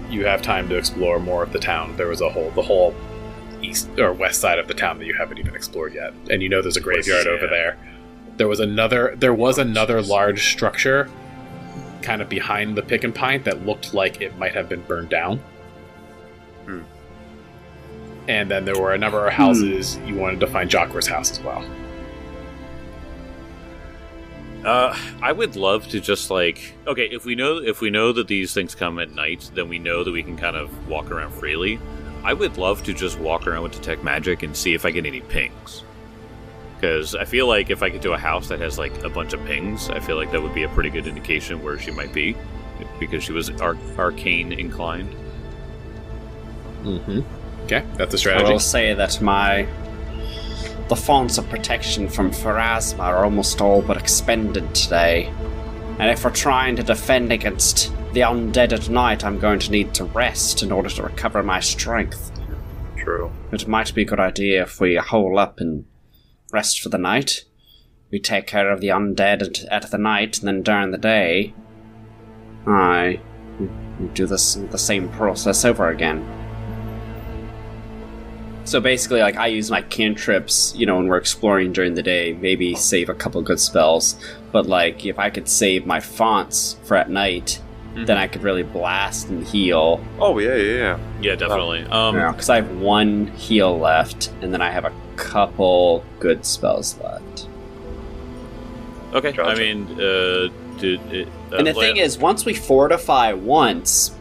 Speaker 1: You have time to explore more of the town. There was the whole east or west side of the town that you haven't even explored yet, and you know there's a graveyard over there. There was another large structure, kind of behind the Pick and Pint, that looked like it might have been burned down. And then there were a number of houses. You wanted to find Jokri's house as well.
Speaker 3: I would love to just if we know that these things come at night, then we know that we can kind of walk around freely. I would love to just walk around with Detect Magic and see if I get any pings. Because I feel like if I get to a house that has like a bunch of pings, I feel like that would be a pretty good indication where she might be, because she was arcane inclined.
Speaker 1: Mm-hmm. Okay, that's a strategy.
Speaker 2: I will say that the fonts of protection from Pharasma are almost all but expended today. And if we're trying to defend against the undead at night, I'm going to need to rest in order to recover my strength.
Speaker 4: True.
Speaker 2: It might be a good idea if we hole up and rest for the night. We take care of the undead at the night, and then during the day, we do the same process over again. So basically, I use my cantrips, when we're exploring during the day, maybe save a couple good spells. But, if I could save my fonts for at night, then I could really blast and heal.
Speaker 4: Oh, yeah.
Speaker 3: Yeah, definitely.
Speaker 2: Because I have one heal left, and then I have a couple good spells left.
Speaker 3: Okay,
Speaker 4: gotcha.
Speaker 3: I mean,
Speaker 2: and the thing is, once we fortify once,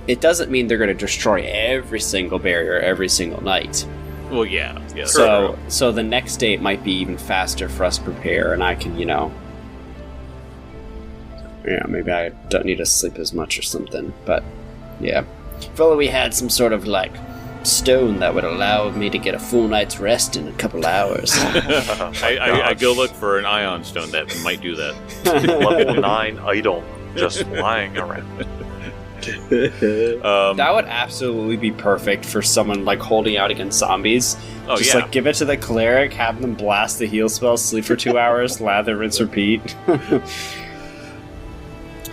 Speaker 2: it doesn't mean they're going to destroy every single barrier every single night.
Speaker 3: Well, yeah.
Speaker 2: So the next day it might be even faster for us to prepare, and I can, maybe I don't need to sleep as much or something. But yeah, if only we had some sort of stone that would allow me to get a full night's rest in a couple hours.
Speaker 3: I go look for an ion stone that might do that.
Speaker 4: Level 9 item just lying around.
Speaker 2: That would absolutely be perfect for someone holding out against zombies. Give it to the cleric, have them blast the heal spell, sleep for 2 hours, lather, rinse, repeat.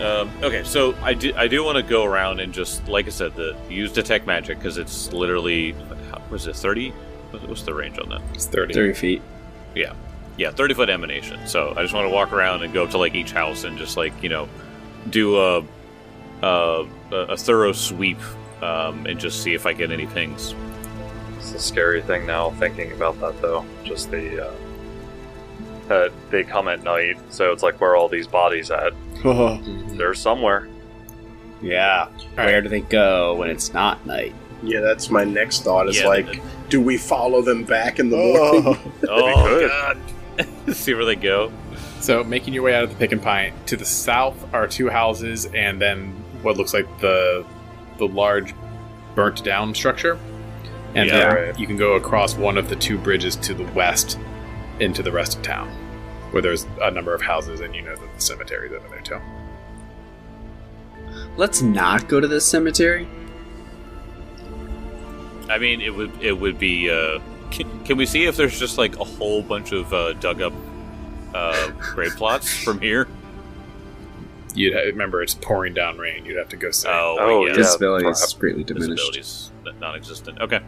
Speaker 3: Okay, so I do want to go around and just, like I said, use Detect Magic, because it's literally, was it 30? What's the range on that?
Speaker 1: It's 30.
Speaker 2: 30 feet.
Speaker 3: Yeah, 30-foot emanation. So I just want to walk around and go up to each house and just do a thorough sweep and just see if I get any pings.
Speaker 4: It's a scary thing now thinking about that, though. Just they come at night, so it's where are all these bodies at? They're somewhere.
Speaker 2: Yeah. Where do they go when it's not night?
Speaker 5: Yeah, that's my next thought. Is do we follow them back in the morning?
Speaker 3: Oh God! See where they go.
Speaker 1: So, making your way out of the Pick and Pint, to the south are 2 houses, and then what looks like the large burnt down structure. And then you can go across one of the 2 bridges to the west into the rest of town, where there's a number of houses, and that the cemetery's over there too.
Speaker 2: Let's not go to the cemetery.
Speaker 3: I mean, it would be. Can we see if there's just a whole bunch of dug up grave plots from here?
Speaker 1: Remember, it's pouring down rain. You'd have to go see.
Speaker 3: Oh, yeah.
Speaker 2: Visibility is greatly diminished.
Speaker 3: Visibility's non-existent. Okay.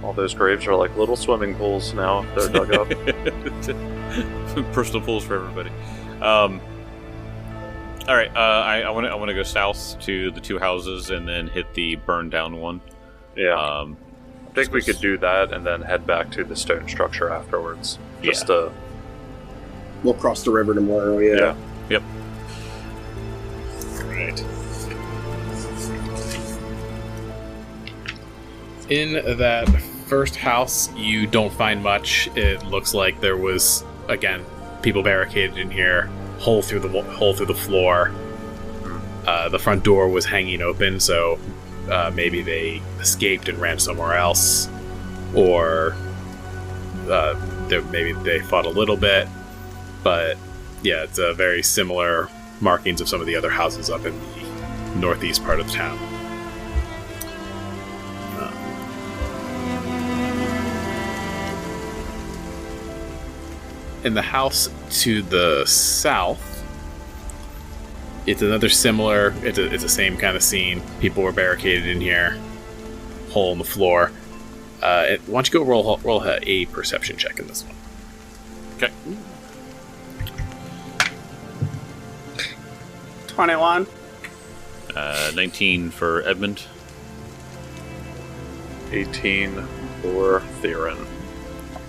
Speaker 4: All those graves are like little swimming pools now. They're dug up.
Speaker 3: Personal pools for everybody. All right. I want to go south to the 2 houses and then hit the burned down one.
Speaker 4: Yeah. I think we could do that and then head back to the stone structure afterwards.
Speaker 5: We'll cross the river tomorrow. Yeah.
Speaker 3: Yep.
Speaker 1: Right. In that first house, you don't find much. It looks like there was, again, people barricaded in here, hole through the floor. The front door was hanging open, so maybe they escaped and ran somewhere else, or maybe they fought a little bit. But yeah, it's very similar markings of some of the other houses up in the northeast part of the town. In the house to the south, it's another similar. It's the same kind of scene. People were barricaded in here, hole in the floor. Why don't you go roll a perception check in this one?
Speaker 3: Okay.
Speaker 2: 21.
Speaker 3: 19 for Edmund.
Speaker 4: 18 for Theron.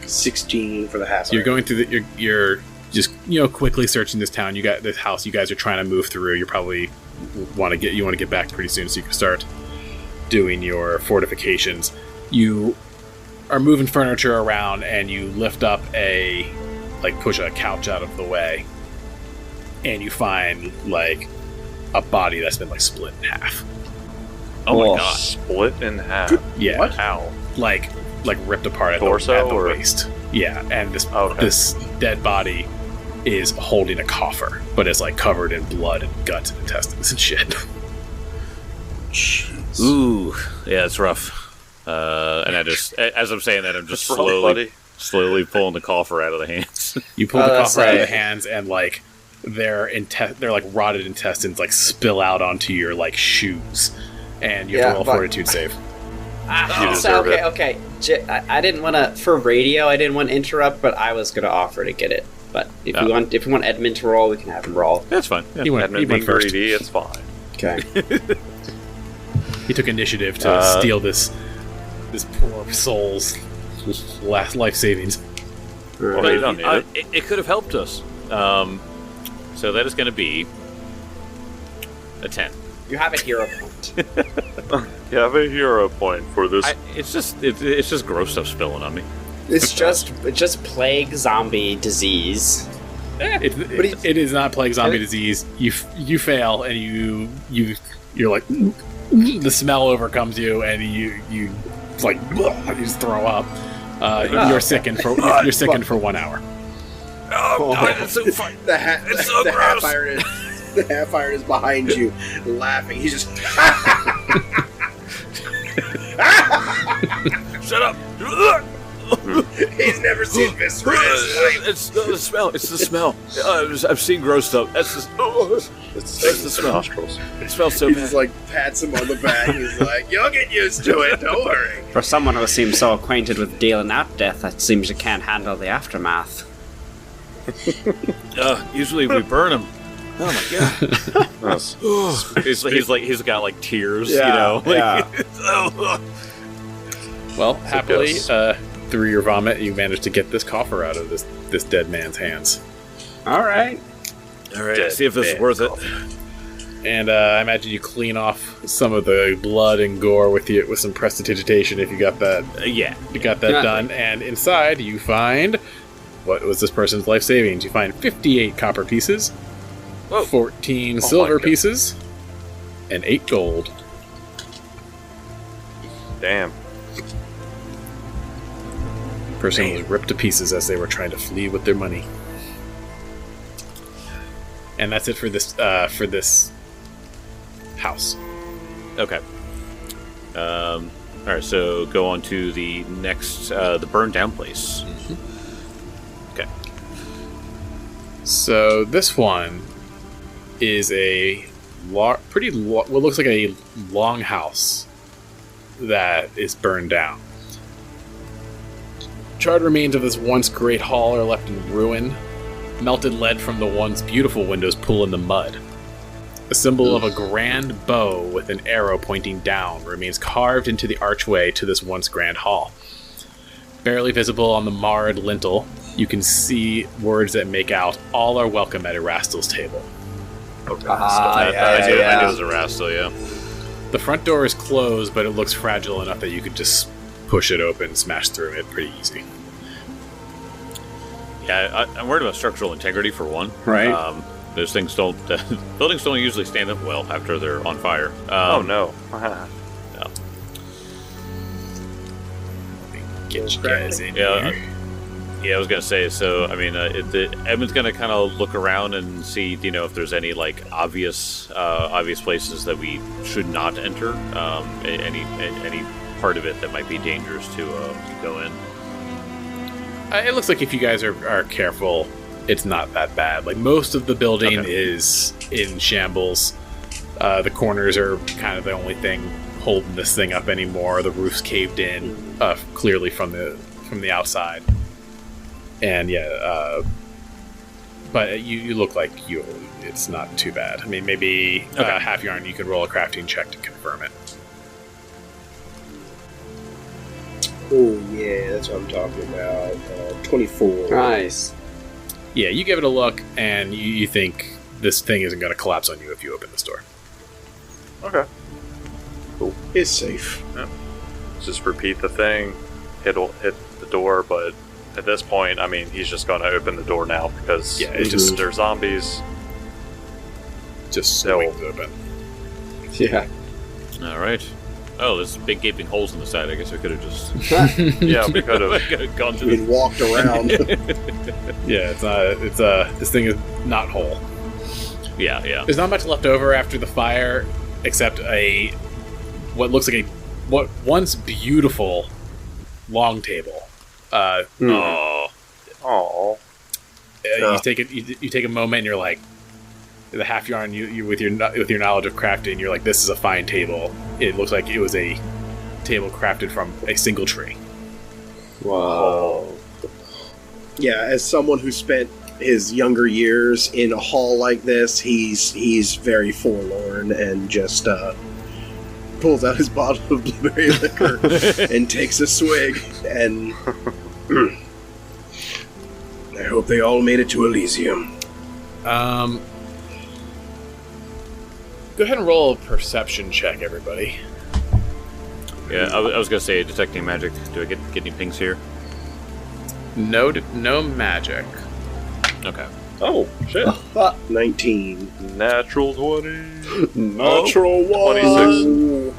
Speaker 5: 16 for the half.
Speaker 1: So you're going through you're just quickly searching this town. You got this house you guys are trying to move through. You probably want to get back pretty soon so you can start doing your fortifications. You are moving furniture around and you lift up push a couch out of the way, and you find a body that's been split in half.
Speaker 3: Oh my god.
Speaker 4: Split in half.
Speaker 1: Yeah.
Speaker 5: What?
Speaker 4: How?
Speaker 1: Like ripped apart at
Speaker 4: Torso
Speaker 1: the
Speaker 4: or
Speaker 1: waist. Yeah, and
Speaker 4: Okay.
Speaker 1: this dead body is holding a coffer, but it's covered in blood and guts and intestines and shit.
Speaker 5: Jeez.
Speaker 3: Ooh, yeah, it's rough. And I just, as I'm saying that, I'm just
Speaker 4: It's rough,
Speaker 3: slowly pulling the coffer out of the hands.
Speaker 1: You pull the coffer out of the hands, and their rotted intestines spill out onto your shoes, and you have to roll a fortitude save.
Speaker 4: You deserve it.
Speaker 2: Okay. I didn't want to, for radio, I didn't want to interrupt, but I was going to offer to get it. But if you want Edmund to roll, we can have him roll.
Speaker 3: That's fine. Yeah.
Speaker 1: He went
Speaker 4: Edmund being
Speaker 1: first.
Speaker 4: greedy, it's fine.
Speaker 2: Okay.
Speaker 1: He took initiative to steal this poor soul's last life savings.
Speaker 4: Well, you don't need it.
Speaker 3: It could have helped us. So that is going to be a 10.
Speaker 2: You have a hero point.
Speaker 4: You have a hero point for this.
Speaker 3: It's just gross stuff spilling on me.
Speaker 2: It's just plague zombie disease.
Speaker 1: It is not plague zombie disease. You fail, and you're like, the smell overcomes you, and you just throw up. You're sickened for 1 hour.
Speaker 3: Oh god, it's so fun. It's so gross.
Speaker 5: The half iron is behind you, laughing. He's just
Speaker 3: Shut up.
Speaker 5: He's never seen viscera.
Speaker 3: It's the smell. It's the smell. I've seen gross stuff. That's the smell.
Speaker 4: Nostrils.
Speaker 3: It smells so
Speaker 5: He
Speaker 3: bad.
Speaker 5: just pats him on the back. He's like, "You'll get used to it. Don't worry."
Speaker 2: For someone who seems so acquainted with dealing out death, it seems you can't handle the aftermath.
Speaker 3: Usually we burn them. Oh my god.
Speaker 4: Yes.
Speaker 3: He's got tears,
Speaker 2: Yeah,
Speaker 1: Well, happily,
Speaker 4: yes.
Speaker 1: through your vomit, you managed to get this coffer out of this dead man's hands.
Speaker 2: All right.
Speaker 3: All right, see if this is worth it.
Speaker 1: And I imagine you clean off some of the blood and gore with some prestidigitation if you got that.
Speaker 3: Yeah.
Speaker 1: You got that done. And inside, you find what was this person's life savings? You find 58 copper pieces, 14 silver pieces, and 8 gold.
Speaker 4: Damn.
Speaker 1: Person was ripped to pieces as they were trying to flee with their money. And that's it for this house.
Speaker 3: Okay. All right, so go on to the next, the burned down place. Okay.
Speaker 1: So this one is what looks like a long house that is burned down. Charred remains of this once great hall are left in ruin. Melted lead from the once beautiful windows pool in the mud. A symbol of a grand bow with an arrow pointing down remains carved into the archway to this once grand hall. Barely visible on the marred lintel, you can see words that make out, "All are welcome at Erastil's table."
Speaker 4: Okay.
Speaker 3: I knew it was a Rastal, yeah.
Speaker 1: The front door is closed, but it looks fragile enough that you could just push it open, smash through it pretty easy.
Speaker 3: Yeah, I'm worried about structural integrity for one.
Speaker 1: Right.
Speaker 3: Those things buildings don't usually stand up well after they're on fire.
Speaker 4: Oh no.
Speaker 3: No.
Speaker 1: Get you guys in
Speaker 3: Yeah.
Speaker 1: here.
Speaker 3: Yeah, I was gonna say. So, I mean, Edmund's gonna kind of look around and see, if there's any like obvious places that we should not enter. Any part of it that might be dangerous to go in.
Speaker 1: It looks like if you guys are careful, it's not that bad. Like, most of the building
Speaker 3: Okay.
Speaker 1: is in shambles. The corners are kind of the only thing holding this thing up anymore. The roof's caved in, clearly from the outside. And but you look like it's not too bad. I mean, maybe Half Yarn, you can roll a crafting check to confirm it.
Speaker 5: Oh, yeah, that's what I'm talking about. 24.
Speaker 2: Nice.
Speaker 1: Yeah, you give it a look, and you think this thing isn't going to collapse on you if you open this door.
Speaker 4: Okay.
Speaker 5: It's safe.
Speaker 4: Just repeat the thing, hit the door, but at this point, I mean, he's just going to open the door now because they're zombies.
Speaker 1: Just
Speaker 4: No.
Speaker 1: swings open.
Speaker 2: Yeah.
Speaker 3: All right. Oh, there's big gaping holes in the side. I guess I could have just
Speaker 4: Yeah, we could have.
Speaker 3: gone to
Speaker 5: We
Speaker 3: the.
Speaker 5: walked around.
Speaker 1: Yeah, this thing is not whole.
Speaker 3: Yeah.
Speaker 1: There's not much left over after the fire, except what looks like what once beautiful long table.
Speaker 3: Oh.
Speaker 1: You take a moment, and you're like, the Half Yarn. You with your knowledge of crafting, you're like, this is a fine table. It looks like it was a table crafted from a single tree.
Speaker 2: Wow.
Speaker 5: Yeah, as someone who spent his younger years in a hall like this, he's very forlorn and just pulls out his bottle of blueberry liquor and takes a swig. And I hope they all made it to Elysium.
Speaker 1: Go ahead and roll a perception check, everybody.
Speaker 3: Yeah, I was gonna say detecting magic. Do I get any pings here?
Speaker 1: No magic.
Speaker 3: Okay.
Speaker 4: Oh, shit.
Speaker 5: 19.
Speaker 4: Natural 20.
Speaker 5: Natural
Speaker 4: 26.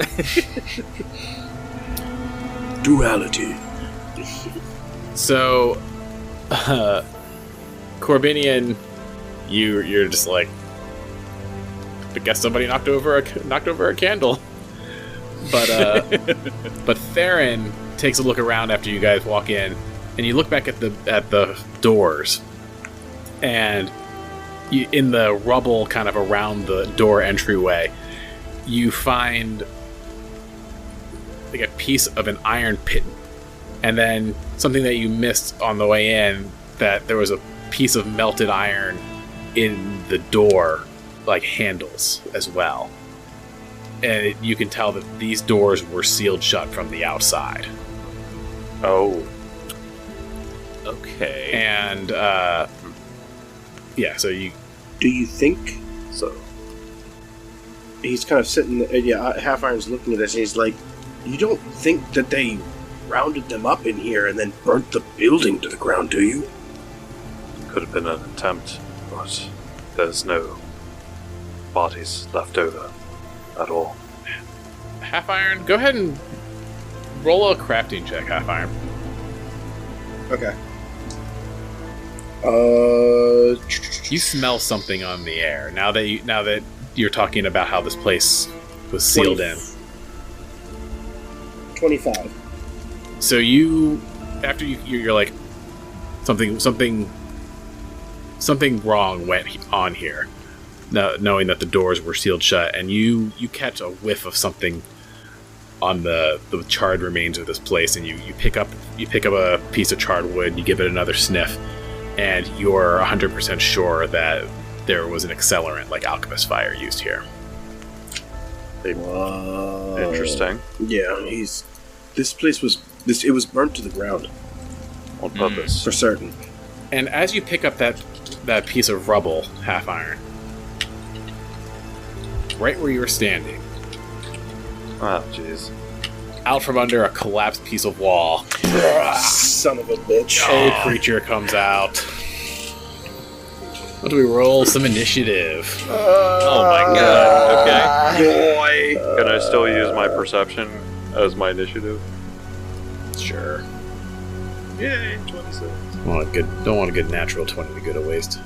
Speaker 5: Duality.
Speaker 1: So, Corbinian, you're just like, I guess somebody knocked over a candle. But Theron takes a look around after you guys walk in, and you look back at the doors, and in the rubble kind of around the door entryway, you find like a piece of an iron pit, and then something that you missed on the way in, that there was a piece of melted iron in the door, like handles as well. And you can tell that these doors were sealed shut from the outside.
Speaker 4: Oh.
Speaker 3: Okay.
Speaker 1: And so you.
Speaker 5: Do you think
Speaker 4: So.
Speaker 5: he's kind of sitting there? Yeah, Half Iron's looking at this, and he's like, "You don't think that they rounded them up in here and then burnt the building to the ground, do you?"
Speaker 4: Could have been an attempt, but there's no bodies left over at all.
Speaker 1: Half Iron, go ahead and roll a crafting check, Half Iron.
Speaker 5: Okay.
Speaker 1: You smell something on the air now that you're talking about how this place was sealed in.
Speaker 5: 25.
Speaker 1: So after you're like, something wrong went on here, knowing that the doors were sealed shut, and you catch a whiff of something on the charred remains of this place, and you pick up a piece of charred wood, you give it another sniff, and you're 100% sure that there was an accelerant like alchemist fire used here.
Speaker 4: Interesting.
Speaker 5: Yeah, this place was it was burnt to the ground
Speaker 4: On purpose.
Speaker 5: for certain.
Speaker 1: And as you pick up that piece of rubble, Half Iron, right where you were standing,
Speaker 4: Ah, jeez.
Speaker 1: out from under a collapsed piece of wall,
Speaker 5: Son of a bitch.
Speaker 1: a creature comes out. What do we roll? Some initiative.
Speaker 3: Oh my god. Okay.
Speaker 5: Boy.
Speaker 4: Can I still use my perception as my initiative?
Speaker 1: Sure.
Speaker 4: Yay, 26.
Speaker 1: Don't want a good natural 20 to go to waste.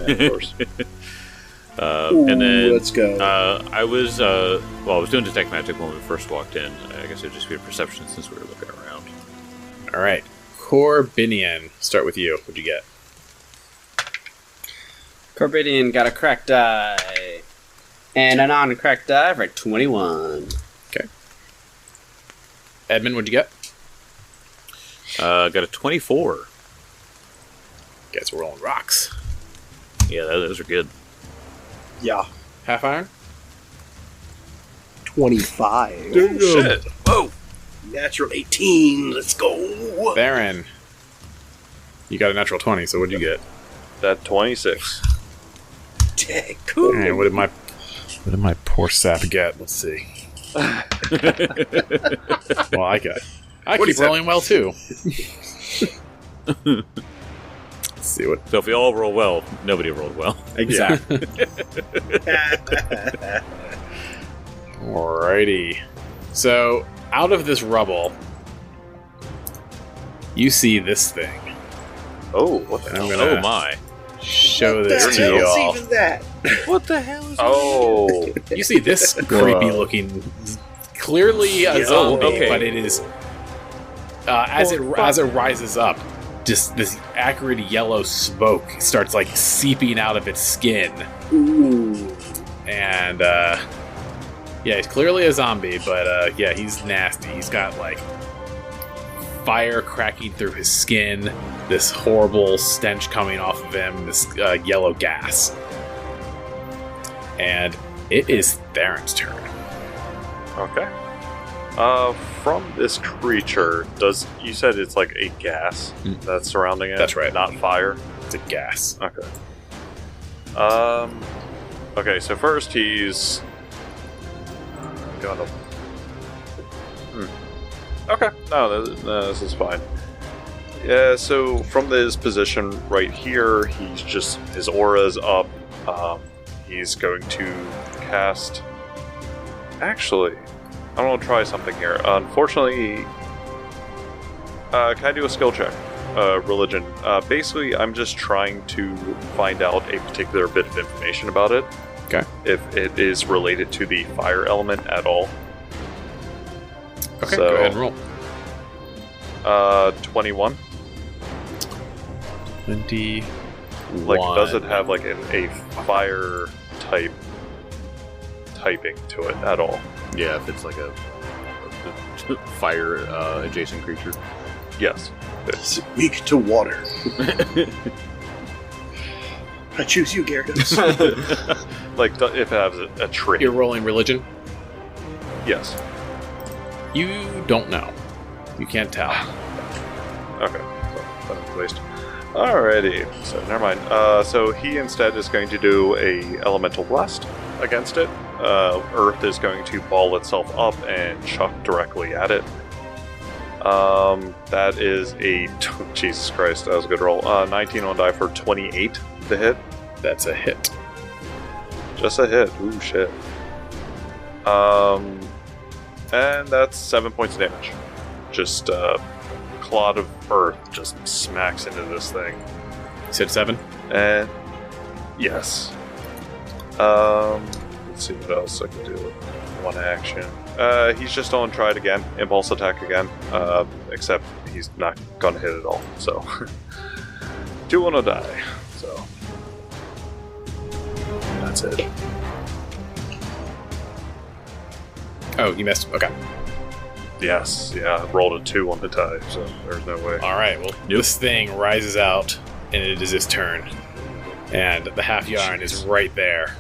Speaker 4: Yeah, of course.
Speaker 3: And then
Speaker 5: let's go.
Speaker 3: I was doing detect magic when we first walked in. I guess it'd just be a perception since we were looking around.
Speaker 1: All right, Corbinian. Start with you. What'd you get?
Speaker 2: Corbinian got a cracked die. And a non-cracked die for 21.
Speaker 1: Okay. Edmund, what'd you get?
Speaker 3: Got a 24.
Speaker 1: Guess we're rolling rocks.
Speaker 3: Yeah, those are good.
Speaker 5: Yeah.
Speaker 1: Half iron?
Speaker 5: 25.
Speaker 3: Oh, shit. Whoa.
Speaker 5: Natural 18. Let's go.
Speaker 1: Baron. You got a natural 20, so what'd you get?
Speaker 4: That 26.
Speaker 5: Cool.
Speaker 1: Alright, what did my poor sap get? Let's see. Well, I keep rolling well too. Let's see what.
Speaker 3: So if we all roll well, nobody rolled well.
Speaker 1: Exactly. Alrighty. So out of this rubble, you see this thing.
Speaker 4: Oh, what the
Speaker 1: I'm
Speaker 4: hell?
Speaker 1: gonna
Speaker 3: Oh my.
Speaker 1: show this to you all.
Speaker 5: Even that?
Speaker 3: What the hell is
Speaker 4: Oh,
Speaker 1: You see this creepy looking, clearly a zombie,
Speaker 3: okay.
Speaker 1: but it is as it rises up, just this acrid yellow smoke starts like seeping out of its skin,
Speaker 5: Ooh.
Speaker 1: and yeah, he's clearly a zombie, but yeah, he's nasty. He's got like fire cracking through his skin, this horrible stench coming off of him, this yellow gas. And it is Theron's turn.
Speaker 4: okay. From this creature, you said it's like a gas that's surrounding it?
Speaker 1: That's right.
Speaker 4: Not fire?
Speaker 1: It's a gas.
Speaker 4: Okay. Okay, so first he's gonna... Okay, no, this is fine. Yeah, so from this position right here, his aura's up. He's going to cast... Actually, I'm going to try something here. Unfortunately, can I do a skill check? Religion. Basically, I'm just trying to find out a particular bit of information about it.
Speaker 1: Okay.
Speaker 4: If it is related to the fire element at all.
Speaker 1: Okay,
Speaker 4: So-
Speaker 1: go ahead and roll.
Speaker 4: 21.
Speaker 1: 21.
Speaker 4: Like, does it have like a fire typing to it at all?
Speaker 3: Yeah, if it's like a fire adjacent creature.
Speaker 4: Yes.
Speaker 5: It's weak to water. I choose you, Gyarados.
Speaker 4: Like, if it has a trait.
Speaker 1: You're rolling religion?
Speaker 4: Yes.
Speaker 1: You don't know. You can't tell.
Speaker 4: Okay. So, that was a waste. Alrighty. So, never mind. So, he instead is going to do a elemental blast against it. Earth is going to ball itself up and chuck directly at it. That is a... Jesus Christ, that was a good roll. 19 on die for 28 to hit.
Speaker 1: That's a hit.
Speaker 4: Just a hit. Ooh, shit. And that's 7 points of damage. Just a clod of earth just smacks into this thing.
Speaker 1: You said 7?
Speaker 4: And yes. Let's see what else I can do with one action. He's just on try it again. Impulse attack again. Except he's not gonna hit at all. So 2 on a die. So that's it.
Speaker 1: Oh, you missed. Okay.
Speaker 4: Yes, yeah, I rolled a 2 on the die, so there's no way.
Speaker 1: Alright, well, this thing rises out, and it is his turn. And the half yarn is right there.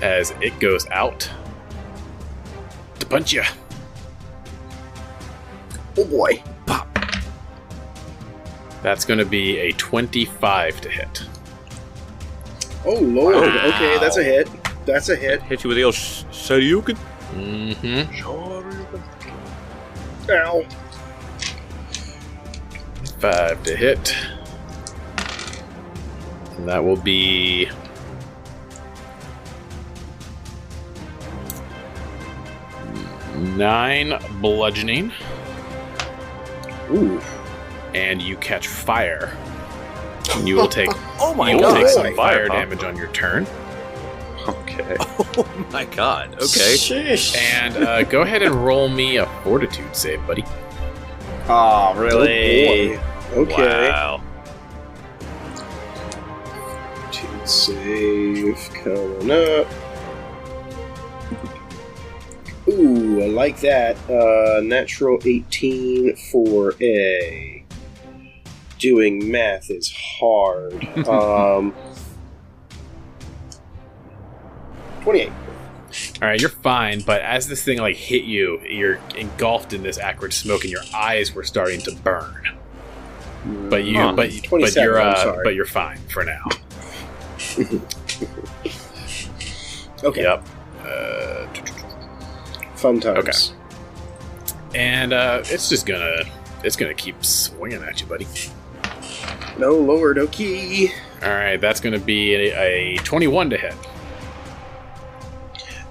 Speaker 1: As it goes out to punch you.
Speaker 5: Oh boy.
Speaker 1: That's going to be a 25 to hit.
Speaker 5: Oh lord.
Speaker 1: Wow.
Speaker 5: Okay, that's a hit. That's a hit.
Speaker 3: Hit you with the old Shoryuken.
Speaker 1: Mm-hmm.
Speaker 5: Ow.
Speaker 1: 5 to hit. And that will be 9 bludgeoning.
Speaker 5: Ooh.
Speaker 1: And you catch fire. And you will take
Speaker 3: Oh my
Speaker 1: you will
Speaker 3: god!
Speaker 1: take some fire
Speaker 3: Pop.
Speaker 1: damage on your turn.
Speaker 4: Okay.
Speaker 3: Oh my god! Okay.
Speaker 2: Sheesh.
Speaker 1: And go ahead and roll me a fortitude save, buddy.
Speaker 2: Oh, really?
Speaker 5: Oh, boy. Okay.
Speaker 3: Wow.
Speaker 5: To save coming up. Ooh, I like that. Natural 18 for a. Doing math is hard. 28.
Speaker 1: All right, you're fine, but as this thing like hit you, you're engulfed in this acrid smoke, and your eyes were starting to burn. But you,
Speaker 3: Huh.
Speaker 1: but
Speaker 5: 27,
Speaker 1: you're,
Speaker 5: I'm sorry.
Speaker 1: but you're fine for now.
Speaker 5: Okay.
Speaker 1: Yep.
Speaker 5: Fun times.
Speaker 1: Okay. And it's gonna keep swinging at you, buddy.
Speaker 5: No lower, no key.
Speaker 1: All right, that's gonna be a 21 to hit.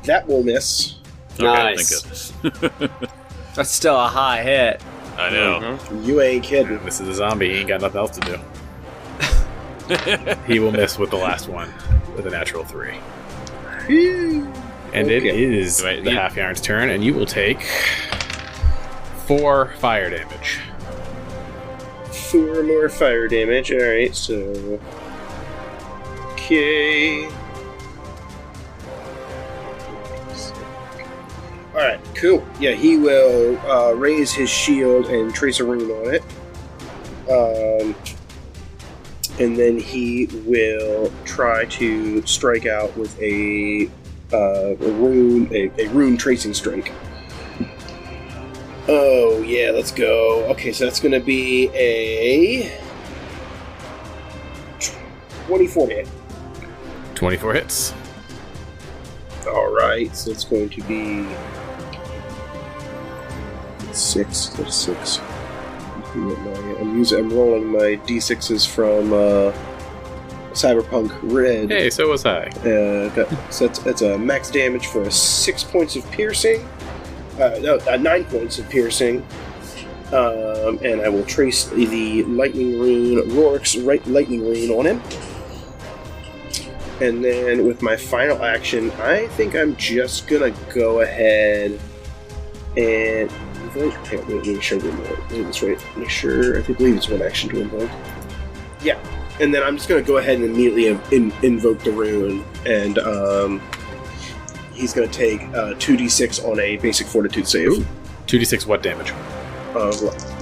Speaker 5: That will miss.
Speaker 2: Nice.
Speaker 3: Thank goodness.
Speaker 2: That's still a high hit.
Speaker 3: I know.
Speaker 5: You ain't kidding.
Speaker 1: And this is a zombie. He ain't got nothing else to do. He will miss with the last one with a natural 3. And it
Speaker 5: Okay.
Speaker 1: is
Speaker 3: Wait,
Speaker 1: the
Speaker 3: you-
Speaker 1: half yarn's turn, and you will take 4 fire damage.
Speaker 5: 4 more fire damage. Alright, so. Okay. Alright, cool. Yeah, he will raise his shield and trace a rune on it. And then he will try to strike out with a rune tracing strike. Oh yeah, let's go. Okay, so that's going to be a 24 to hit.
Speaker 1: 24 hits.
Speaker 5: All right, so it's going to be 6. That's 6. I'm rolling my d6s from Cyberpunk Red.
Speaker 1: Hey, so was I.
Speaker 5: So that's a max damage for 6 points of piercing. 9 points of piercing. And I will trace the lightning rune, Rorik's lightning rune on him. And then with my final action, I think I'm just gonna go ahead and invoke. Wait, make sure that's right. Make sure. I believe it's one action to invoke. Yeah, and then I'm just gonna go ahead and immediately invoke the rune, and he's gonna take 2d6 on a basic fortitude save.
Speaker 1: Ooh. 2d6 what damage?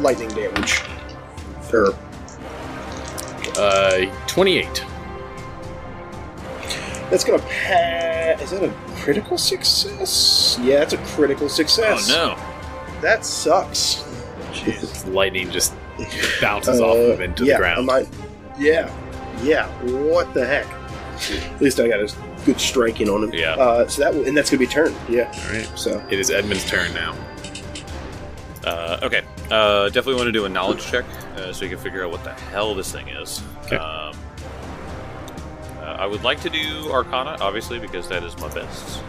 Speaker 5: Lightning damage. Or
Speaker 1: 28.
Speaker 5: that's gonna pass. Is that a critical success? Yeah, it's a critical success.
Speaker 3: Oh no!
Speaker 5: That sucks.
Speaker 1: Lightning just bounces off him into the ground.
Speaker 5: Yeah. What the heck? At least I got a good striking on him.
Speaker 3: Yeah.
Speaker 5: So that's gonna be turn. Yeah.
Speaker 1: All right.
Speaker 5: So
Speaker 1: It is Edmund's turn now.
Speaker 3: Okay. Definitely want to do a knowledge check so you can figure out what the hell this thing is.
Speaker 1: Okay.
Speaker 3: I would like to do Arcana, obviously, because that is my best.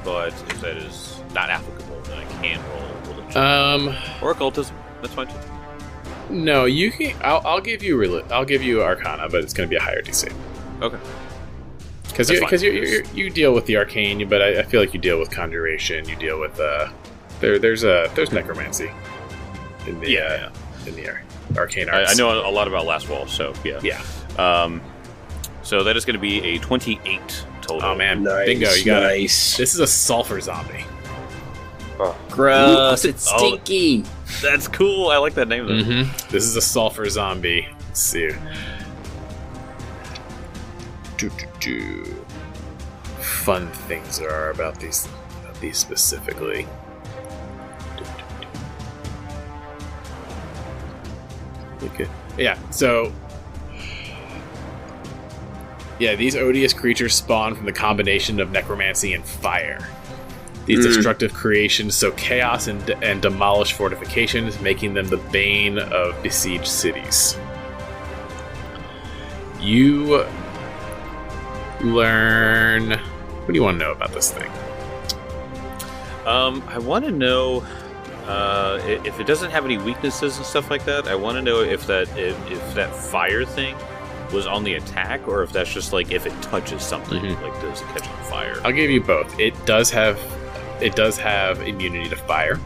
Speaker 3: But if that is not applicable, then I can roll religion. Or occultism. That's fine too.
Speaker 1: No, you can. I'll give you Arcana, but it's going to be a higher DC.
Speaker 3: Okay.
Speaker 1: Because
Speaker 3: That's fine.
Speaker 1: you deal with the arcane, but I feel like you deal with conjuration. You deal with there's necromancy in the in the arcane arts.
Speaker 3: I know a lot about Last Wall, so yeah.
Speaker 1: Yeah.
Speaker 3: So that is going to be a 28 total.
Speaker 1: Oh man,
Speaker 5: nice.
Speaker 1: bingo! You got it.
Speaker 5: nice.
Speaker 1: This is a sulfur zombie.
Speaker 2: Gross. It's stinky.
Speaker 3: That's cool. I like that name. Though.
Speaker 1: Mm-hmm. This is a sulfur zombie. Let's see. Fun things there are about these specifically. Okay. Yeah. So. Yeah, these odious creatures spawn from the combination of necromancy and fire. these destructive creations sow chaos and demolish fortifications, making them the bane of besieged cities. You learn... What do you want to know about this thing?
Speaker 3: I want to know if it doesn't have any weaknesses and stuff like that. I want to know if that fire thing was on the attack, or if that's just like if it touches something, like does it catch on fire?
Speaker 1: I'll give you both. It does have immunity to fire.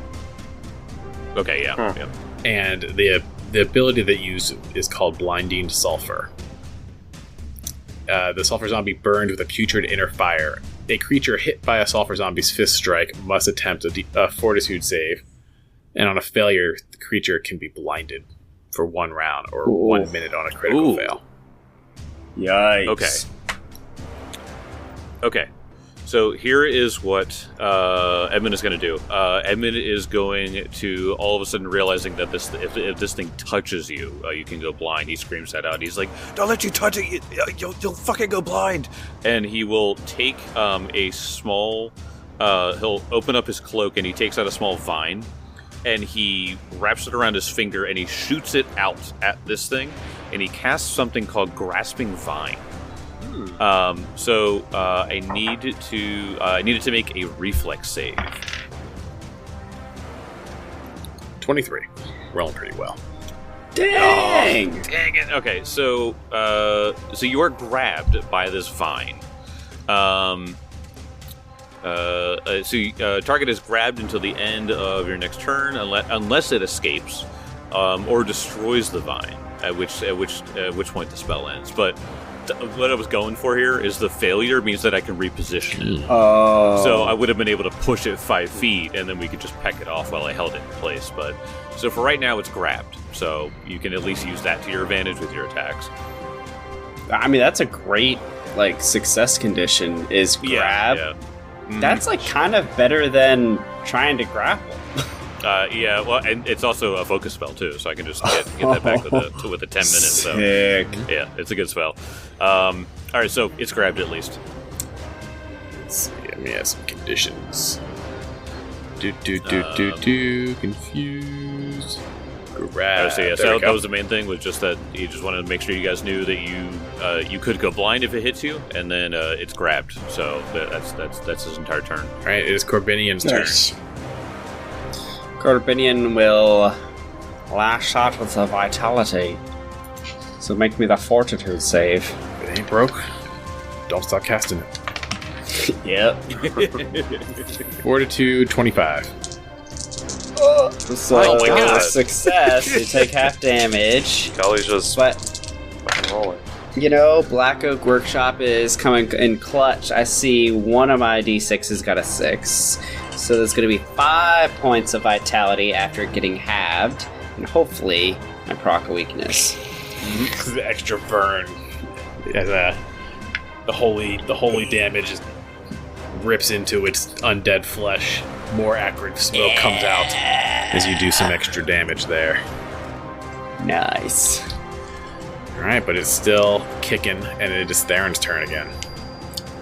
Speaker 3: Okay, yeah.
Speaker 1: And the ability that you use is called Blinding Sulfur. The Sulfur Zombie burned with a putrid inner fire. A creature hit by a Sulfur Zombie's fist strike must attempt a Fortitude save, and on a failure, the creature can be blinded for 1 round or 1 minute on a critical fail.
Speaker 2: Yikes.
Speaker 3: Okay. So here is what Edmund is going to do. Edmund is going to, all of a sudden realizing that if this thing touches you, you can go blind. He screams that out. He's like, "Don't let you touch it! You'll fucking go blind!" And he will take a small. He'll open up his cloak and he takes out a small vine, and he wraps it around his finger and he shoots it out at this thing, and he casts something called Grasping Vine. So I needed to make a reflex save.
Speaker 1: 23. Rolling pretty well.
Speaker 2: Dang!
Speaker 3: Oh, dang it. Okay, so you are grabbed by this vine. Target is grabbed until the end of your next turn, unless it escapes or destroys the vine. At which point the spell ends. But what I was going for here is the failure means that I can reposition it.
Speaker 2: Oh.
Speaker 3: So I would have been able to push it 5 feet, and then we could just peck it off while I held it in place. But so for right now, it's grabbed. So you can at least use that to your advantage with your attacks.
Speaker 2: I mean, that's a great success condition. Is grab.
Speaker 3: Yeah.
Speaker 2: That's kind of better than trying to grapple.
Speaker 3: Yeah, well, and it's also a focus spell too, so I can just get that back with the 10 minutes.
Speaker 2: Sick.
Speaker 3: So yeah, it's a good spell. All right, so it's grabbed at least.
Speaker 1: Let's see. Let me add some conditions. Confused. Grab.
Speaker 3: So yeah, so that was the main thing. Was just that he just wanted to make sure you guys knew that you could go blind if it hits you, and then it's grabbed. So that's his entire turn.
Speaker 1: All right, it is Corbinian's turn.
Speaker 2: Corbinian will lash out with the vitality. So make me the fortitude save.
Speaker 1: If it ain't broke, don't start casting it.
Speaker 2: Yep.
Speaker 1: Fortitude 25.
Speaker 2: So
Speaker 3: oh my God.
Speaker 2: Success, you take half damage.
Speaker 4: Kelly's just fucking rolling.
Speaker 2: Black Oak Workshop is coming in clutch. I see one of my D6s got a 6. So there's going to be 5 points of vitality after getting halved. And hopefully, I proc a weakness.
Speaker 1: The extra burn. The holy damage rips into its undead flesh. More acrid smoke comes out as you do some extra damage there.
Speaker 2: Nice.
Speaker 1: Alright, but it's still kicking, and it is Theron's turn again.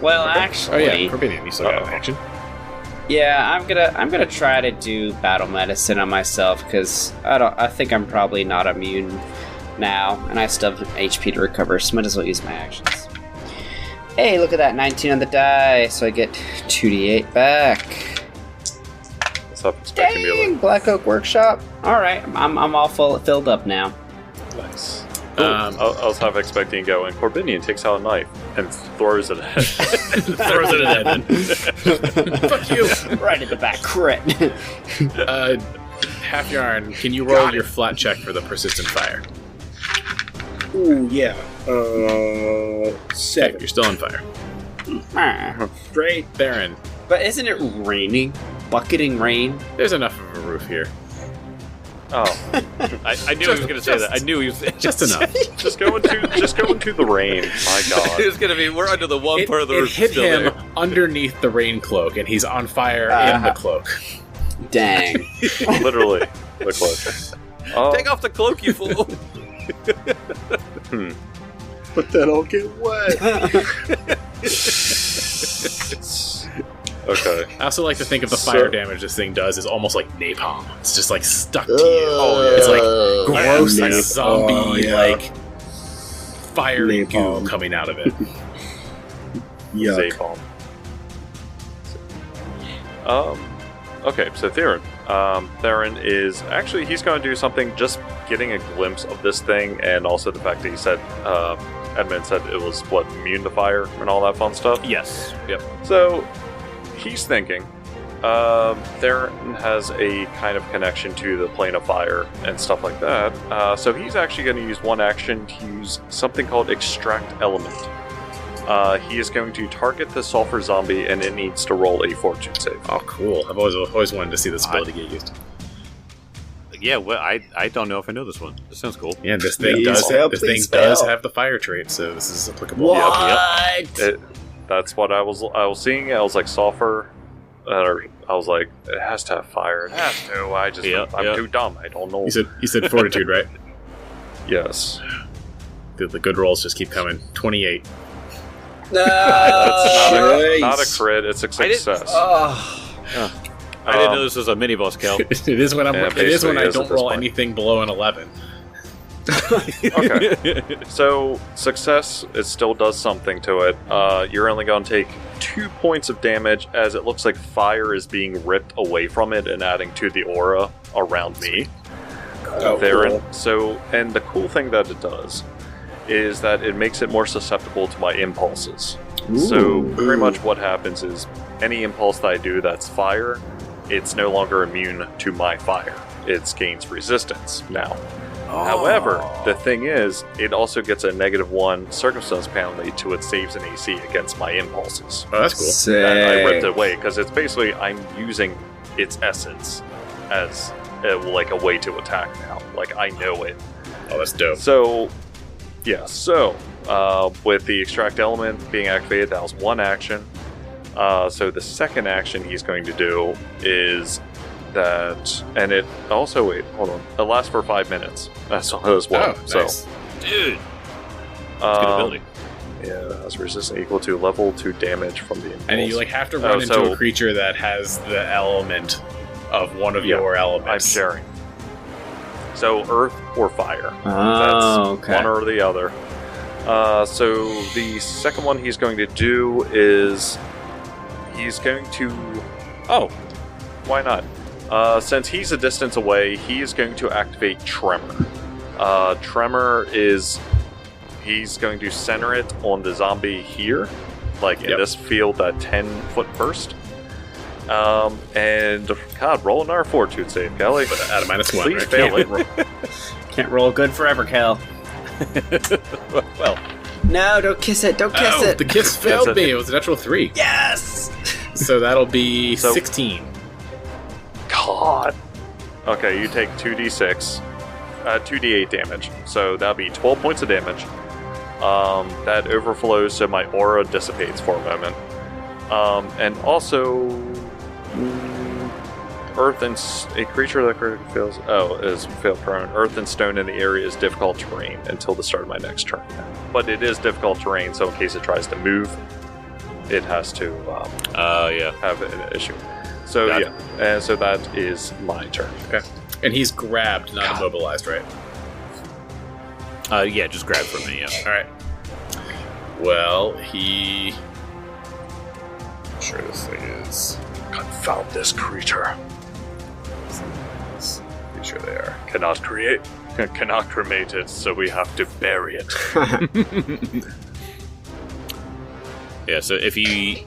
Speaker 2: Well, actually...
Speaker 1: Oh yeah, Corbinian, you still got an action.
Speaker 2: Yeah, I'm gonna try to do battle medicine on myself, because I think I'm probably not immune now, and I still have HP to recover, so might as well use my actions. Hey, look at that, 19 on the die, so I get 2d8 back. Dang, Black Oak Workshop. Alright, I'm all filled up now.
Speaker 4: Nice. I was half expecting to go, and Corbinian takes out a knife and throws it at
Speaker 1: Throws it at Edmund. Fuck you!
Speaker 2: Right in the back, crit.
Speaker 1: Half Yarn, can you roll your flat check for the persistent fire?
Speaker 5: Ooh, yeah. 7.
Speaker 1: Okay, you're still on fire.
Speaker 5: Great.
Speaker 1: Theron,
Speaker 2: But isn't it raining? Bucketing rain?
Speaker 1: there's enough of a roof here.
Speaker 4: Oh,
Speaker 3: I knew he was going to say that. I knew he was
Speaker 1: Just enough.
Speaker 4: just go into the rain. My God.
Speaker 3: It was going to be. We're under the one part of the roof
Speaker 1: hit
Speaker 3: still
Speaker 1: him
Speaker 3: there.
Speaker 1: underneath the rain cloak, and he's on fire in the cloak.
Speaker 2: Dang.
Speaker 4: Literally, the cloak. Oh,
Speaker 3: Take off the cloak, you fool!
Speaker 5: But then I'll get wet.
Speaker 4: Okay.
Speaker 6: I also like to think of the fire damage this thing does is almost like napalm. It's just like stuck to you. It's like gross, like zombie, like fire goo coming out of it.
Speaker 5: Yuck.
Speaker 4: Okay, so Theron. Theron is actually, he's going to do something, just getting a glimpse of this thing, and also the fact that he said, Edmund said it was, immune to fire and all that fun stuff?
Speaker 3: Yes. Yep.
Speaker 4: So, he's thinking, Theron has a kind of connection to the plane of fire and stuff like that, so he's actually going to use one action to use something called Extract Element. He is going to target the sulfur zombie, and it needs to roll a fortune save.
Speaker 6: Oh, cool. I've always wanted to see this ability get used.
Speaker 3: Yeah, well, I don't know if I know this one. This sounds cool.
Speaker 6: Yeah, this thing does have the fire trait, so this is applicable.
Speaker 2: What?
Speaker 4: Yep. That's what I was seeing. I was like, sulfur, I was like, it has to have fire. It has to. I'm too dumb. I don't know.
Speaker 6: You said fortitude, right?
Speaker 4: Yes.
Speaker 6: The good rolls just keep coming. 28.
Speaker 2: No,
Speaker 4: that's not a crit. It's a success.
Speaker 3: I didn't know this was a mini boss, Cal.
Speaker 6: It is when I don't roll anything below an 11.
Speaker 4: Okay. So success, it still does something to it. You're only going to take 2 points of damage, as it looks like fire is being ripped away from it and adding to the aura around me. Cool. So, and the cool thing that it does is that it makes it more susceptible to my impulses. So pretty much what happens is any impulse that I do that's fire, it's no longer immune to my fire. It gains resistance now. However, the thing is, it also gets a -1 circumstance penalty to its saves and AC against my impulses.
Speaker 6: Oh, that's cool.
Speaker 2: Sick.
Speaker 4: And I ripped it away, because it's basically, I'm using its essence as a way to attack now. Like, I know it.
Speaker 6: Oh, that's dope.
Speaker 4: So, yeah, with the extract element being activated, that was one action. So the second action he's going to do is that, and it also, wait, hold on, it lasts for 5 minutes. That's as well.
Speaker 6: Oh, nice.
Speaker 4: So,
Speaker 3: Dude. That's good ability.
Speaker 4: Yeah, it has resistance equal to level 2 damage from the impulse.
Speaker 6: And you have to run into a creature that has the element of one of your elements.
Speaker 4: I'm sharing. So earth or fire.
Speaker 2: That's
Speaker 4: one or the other. So the second one he's going to do is he's going to... Oh, why not? Since he's a distance away, he is going to activate Tremor. Tremor is... He's going to center it on the zombie here, in this field, that 10-foot burst. And God, roll another fortitude save, Kelly.
Speaker 6: Out of -1.
Speaker 4: Please fail it.
Speaker 2: Can't roll good forever, Cal.
Speaker 3: Well,
Speaker 2: no, don't kiss it. Don't kiss it.
Speaker 6: The kiss failed me. It was a natural 3.
Speaker 2: Yes.
Speaker 6: So that'll be 16.
Speaker 4: God. Okay, you take 2d6, 2d8 damage. So that'll be 12 points of damage. That overflows, so my aura dissipates for a moment. And also, earth and a creature that fails is fail prone. Earth and stone in the area is difficult terrain until the start of my next turn. But it is difficult terrain, so in case it tries to move, it has to have an issue. So and so that is my turn.
Speaker 6: Okay, and he's grabbed, not immobilized, right?
Speaker 3: Yeah, just grab from me. Yeah.
Speaker 6: All right. Well, he. I'm sure this thing is.
Speaker 4: Confound this creature.
Speaker 6: Pretty sure they are.
Speaker 4: Cannot cremate it, so we have to bury it.
Speaker 3: Yeah, so if he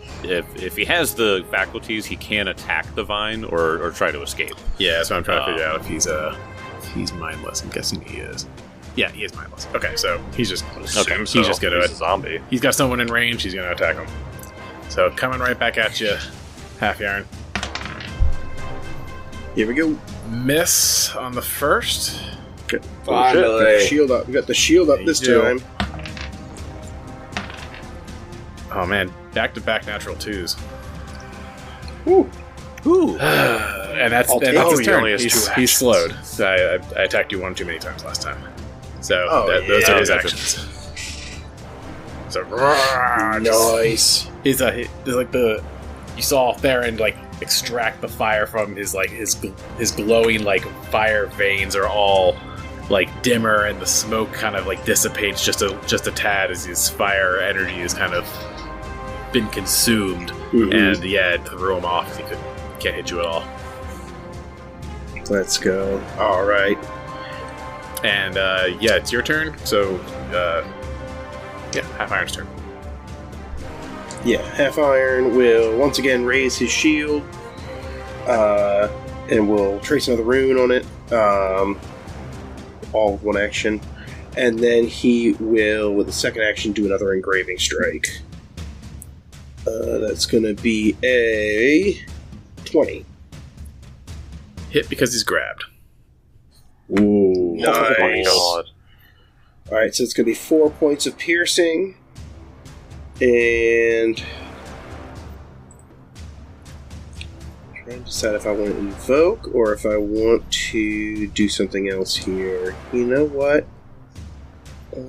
Speaker 3: has the faculties, he can attack the vine or try to escape.
Speaker 6: Yeah, that's what I'm trying to figure out. If he's mindless, I'm guessing he is. Yeah, he is mindless. Okay, so he's just
Speaker 4: he's just gonna. He's a zombie.
Speaker 6: He's got someone in range. He's gonna attack him. So coming right back at you, Half Yarn.
Speaker 5: Here we go.
Speaker 6: Miss on the first.
Speaker 5: Good.
Speaker 2: Finally.
Speaker 5: Shield up. We got the shield up this time.
Speaker 6: Oh man, back-to-back natural 2s.
Speaker 5: Woo.
Speaker 6: Ooh. And that's his turn.
Speaker 4: Only has
Speaker 6: He's
Speaker 4: 2 actions.
Speaker 6: slowed. So I attacked you one too many times last time. So those are his actions. So
Speaker 5: Nice.
Speaker 6: he's like
Speaker 1: you saw Theron like extract the fire from his glowing like fire veins are all like dimmer, and the smoke kind of like dissipates just a tad as his fire energy has kind of been consumed. And it threw him off because he can't hit you at all.
Speaker 5: Let's go. All right.
Speaker 1: And it's your turn. So Half Iron's turn.
Speaker 5: Yeah, Half Iron will once again raise his shield, and will trace another rune on it, all with one action, and then he will, with a second action, do another engraving strike. That's going to be a 20.
Speaker 1: Hit because he's grabbed.
Speaker 5: Ooh,
Speaker 4: nice. Oh my god.
Speaker 5: Alright, so it's going to be 4 points of piercing. And I'm trying to decide if I want to invoke or if I want to do something else here. You know what?
Speaker 4: I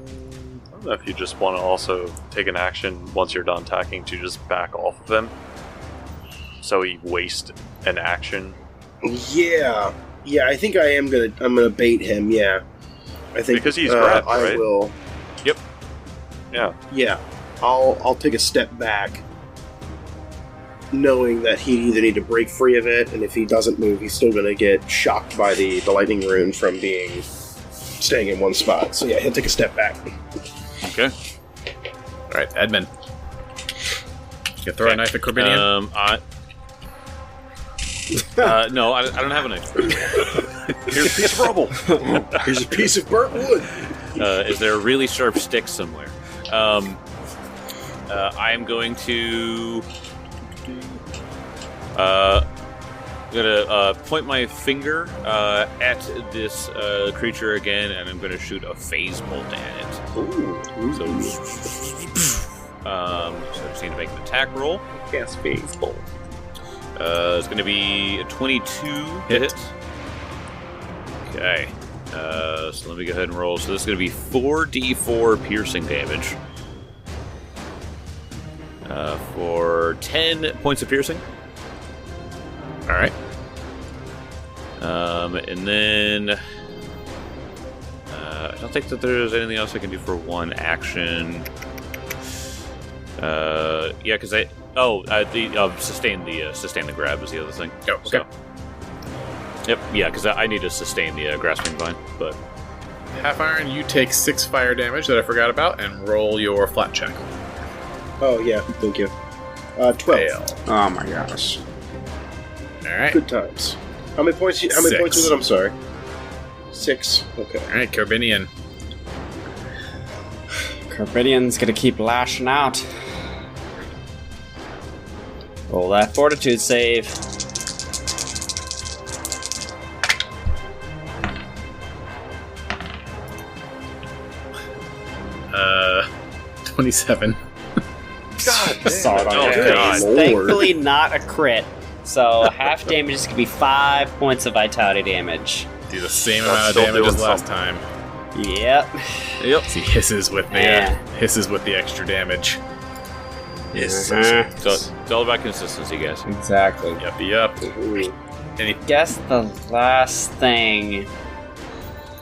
Speaker 4: don't know if you just want to also take an action once you're done attacking to just back off of him, so he wastes an action.
Speaker 5: Yeah, I think I'm gonna bait him. Yeah, I think
Speaker 4: because he's grabbed, right?
Speaker 5: I will.
Speaker 4: Yep. Yeah.
Speaker 5: I'll take a step back, knowing that he'd either need to break free of it, and if he doesn't move, he's still going to get shocked by the lightning rune from staying in one spot. So yeah, he'll take a step back.
Speaker 3: Okay.
Speaker 1: All right, Edmund. You throw a knife at Corbinian?
Speaker 3: No, I don't have a knife.
Speaker 4: Here's a piece of rubble.
Speaker 5: Here's a piece of burnt wood.
Speaker 3: Is there a really sharp stick somewhere? I am going to... I'm gonna point my finger at this creature again, and I'm gonna shoot a phase bolt at it.
Speaker 5: Ooh.
Speaker 3: So I just need to make an attack roll.
Speaker 4: Yes, phase bolt.
Speaker 3: It's gonna be a 22 hit. Okay. So let me go ahead and roll. So this is gonna be 4d4 piercing damage. For 10 points of piercing.
Speaker 1: Alright.
Speaker 3: And then... I don't think that there's anything else I can do for one action. Yeah, because sustain the grab is the other thing.
Speaker 1: Oh, okay.
Speaker 3: So, yep, yeah, because I need to sustain the grasping vine, but...
Speaker 1: Half Iron, you take 6 fire damage that I forgot about, and roll your flat check.
Speaker 5: Oh, yeah, thank you. 12.
Speaker 1: Fail.
Speaker 2: Oh my gosh.
Speaker 1: Alright.
Speaker 5: Good times. How many points was it? I'm sorry. 6. Okay.
Speaker 1: Alright, Corbinian.
Speaker 2: Corbinian's gonna keep lashing out. Roll that fortitude save.
Speaker 1: 27.
Speaker 4: God damn.
Speaker 2: Saw it on
Speaker 3: Oh,
Speaker 2: your
Speaker 3: God.
Speaker 2: face.
Speaker 5: Lord.
Speaker 2: Thankfully, not a crit. So half damage is gonna be 5 points of vitality damage.
Speaker 1: Do the same
Speaker 4: That's
Speaker 1: amount of
Speaker 4: still
Speaker 1: damage as
Speaker 4: doing
Speaker 1: last
Speaker 4: something.
Speaker 1: time.
Speaker 2: Yep.
Speaker 3: Yep.
Speaker 1: He hisses with the extra damage. Yes.
Speaker 3: So it's all about consistency, guys.
Speaker 2: Exactly.
Speaker 1: Yup.
Speaker 5: Ooh.
Speaker 2: I guess the last thing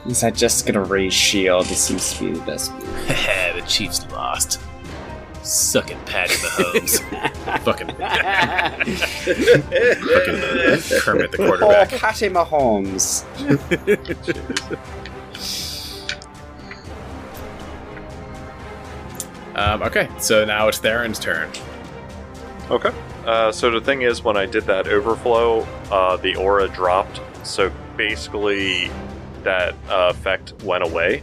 Speaker 2: is I just gonna raise shield. It seems to be the best move.
Speaker 1: The Chiefs lost. Suck it, Patty Mahomes. Fucking Kermit the
Speaker 2: Oh,
Speaker 1: quarterback.
Speaker 2: Patty Mahomes.
Speaker 1: Okay, so now it's Theron's turn.
Speaker 4: Okay. So the thing is, when I did that overflow, the aura dropped. So basically, that effect went away.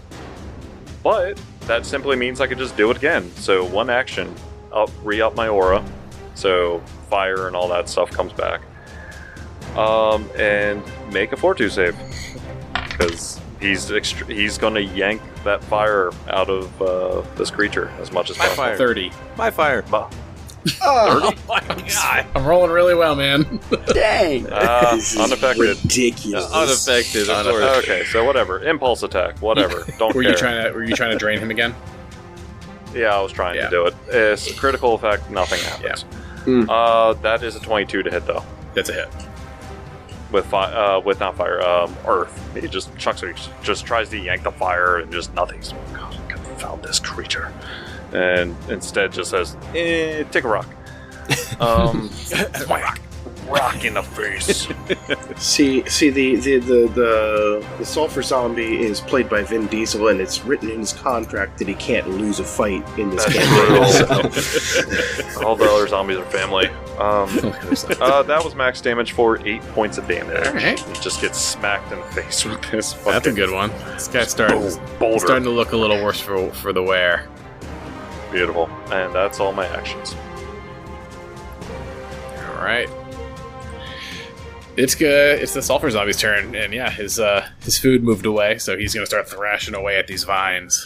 Speaker 4: But that simply means I could just do it again. So one action, re-up my aura. So fire and all that stuff comes back. And make a fortitude save. Because he's going to yank that fire out of this creature as much as possible.
Speaker 3: fire.
Speaker 1: 30.
Speaker 3: My fire.
Speaker 2: Oh,
Speaker 3: my God.
Speaker 1: I'm rolling really well, man.
Speaker 2: dang.
Speaker 5: This is
Speaker 4: Unaffected.
Speaker 5: ridiculous.
Speaker 3: Unaffected, of course.
Speaker 4: Okay, so whatever. Impulse attack. Whatever. Don't
Speaker 1: Were
Speaker 4: care.
Speaker 1: you trying to drain him again?
Speaker 4: Yeah, I was trying to do it. It's a critical effect. Nothing happens. That is a 22 to hit, though.
Speaker 6: That's a hit.
Speaker 4: With not fire, earth. He just chucks it. He just tries to yank the fire, and just nothing's. God, confound this creature. And instead just says, take a rock. Rock in the face.
Speaker 5: See, the sulfur zombie is played by Vin Diesel, and it's written in his contract that he can't lose a fight in this campaign. So.
Speaker 4: All the other zombies are family. That was max damage for 8 points of damage.
Speaker 6: Alright.
Speaker 4: He just gets smacked in the face with this.
Speaker 6: That's a good one. This guy's starting to look a little worse for the wear.
Speaker 4: Beautiful. And that's all my actions.
Speaker 6: All right. It's good. It's the sulfur zombie's turn, and yeah, his food moved away, so he's gonna start thrashing away at these vines.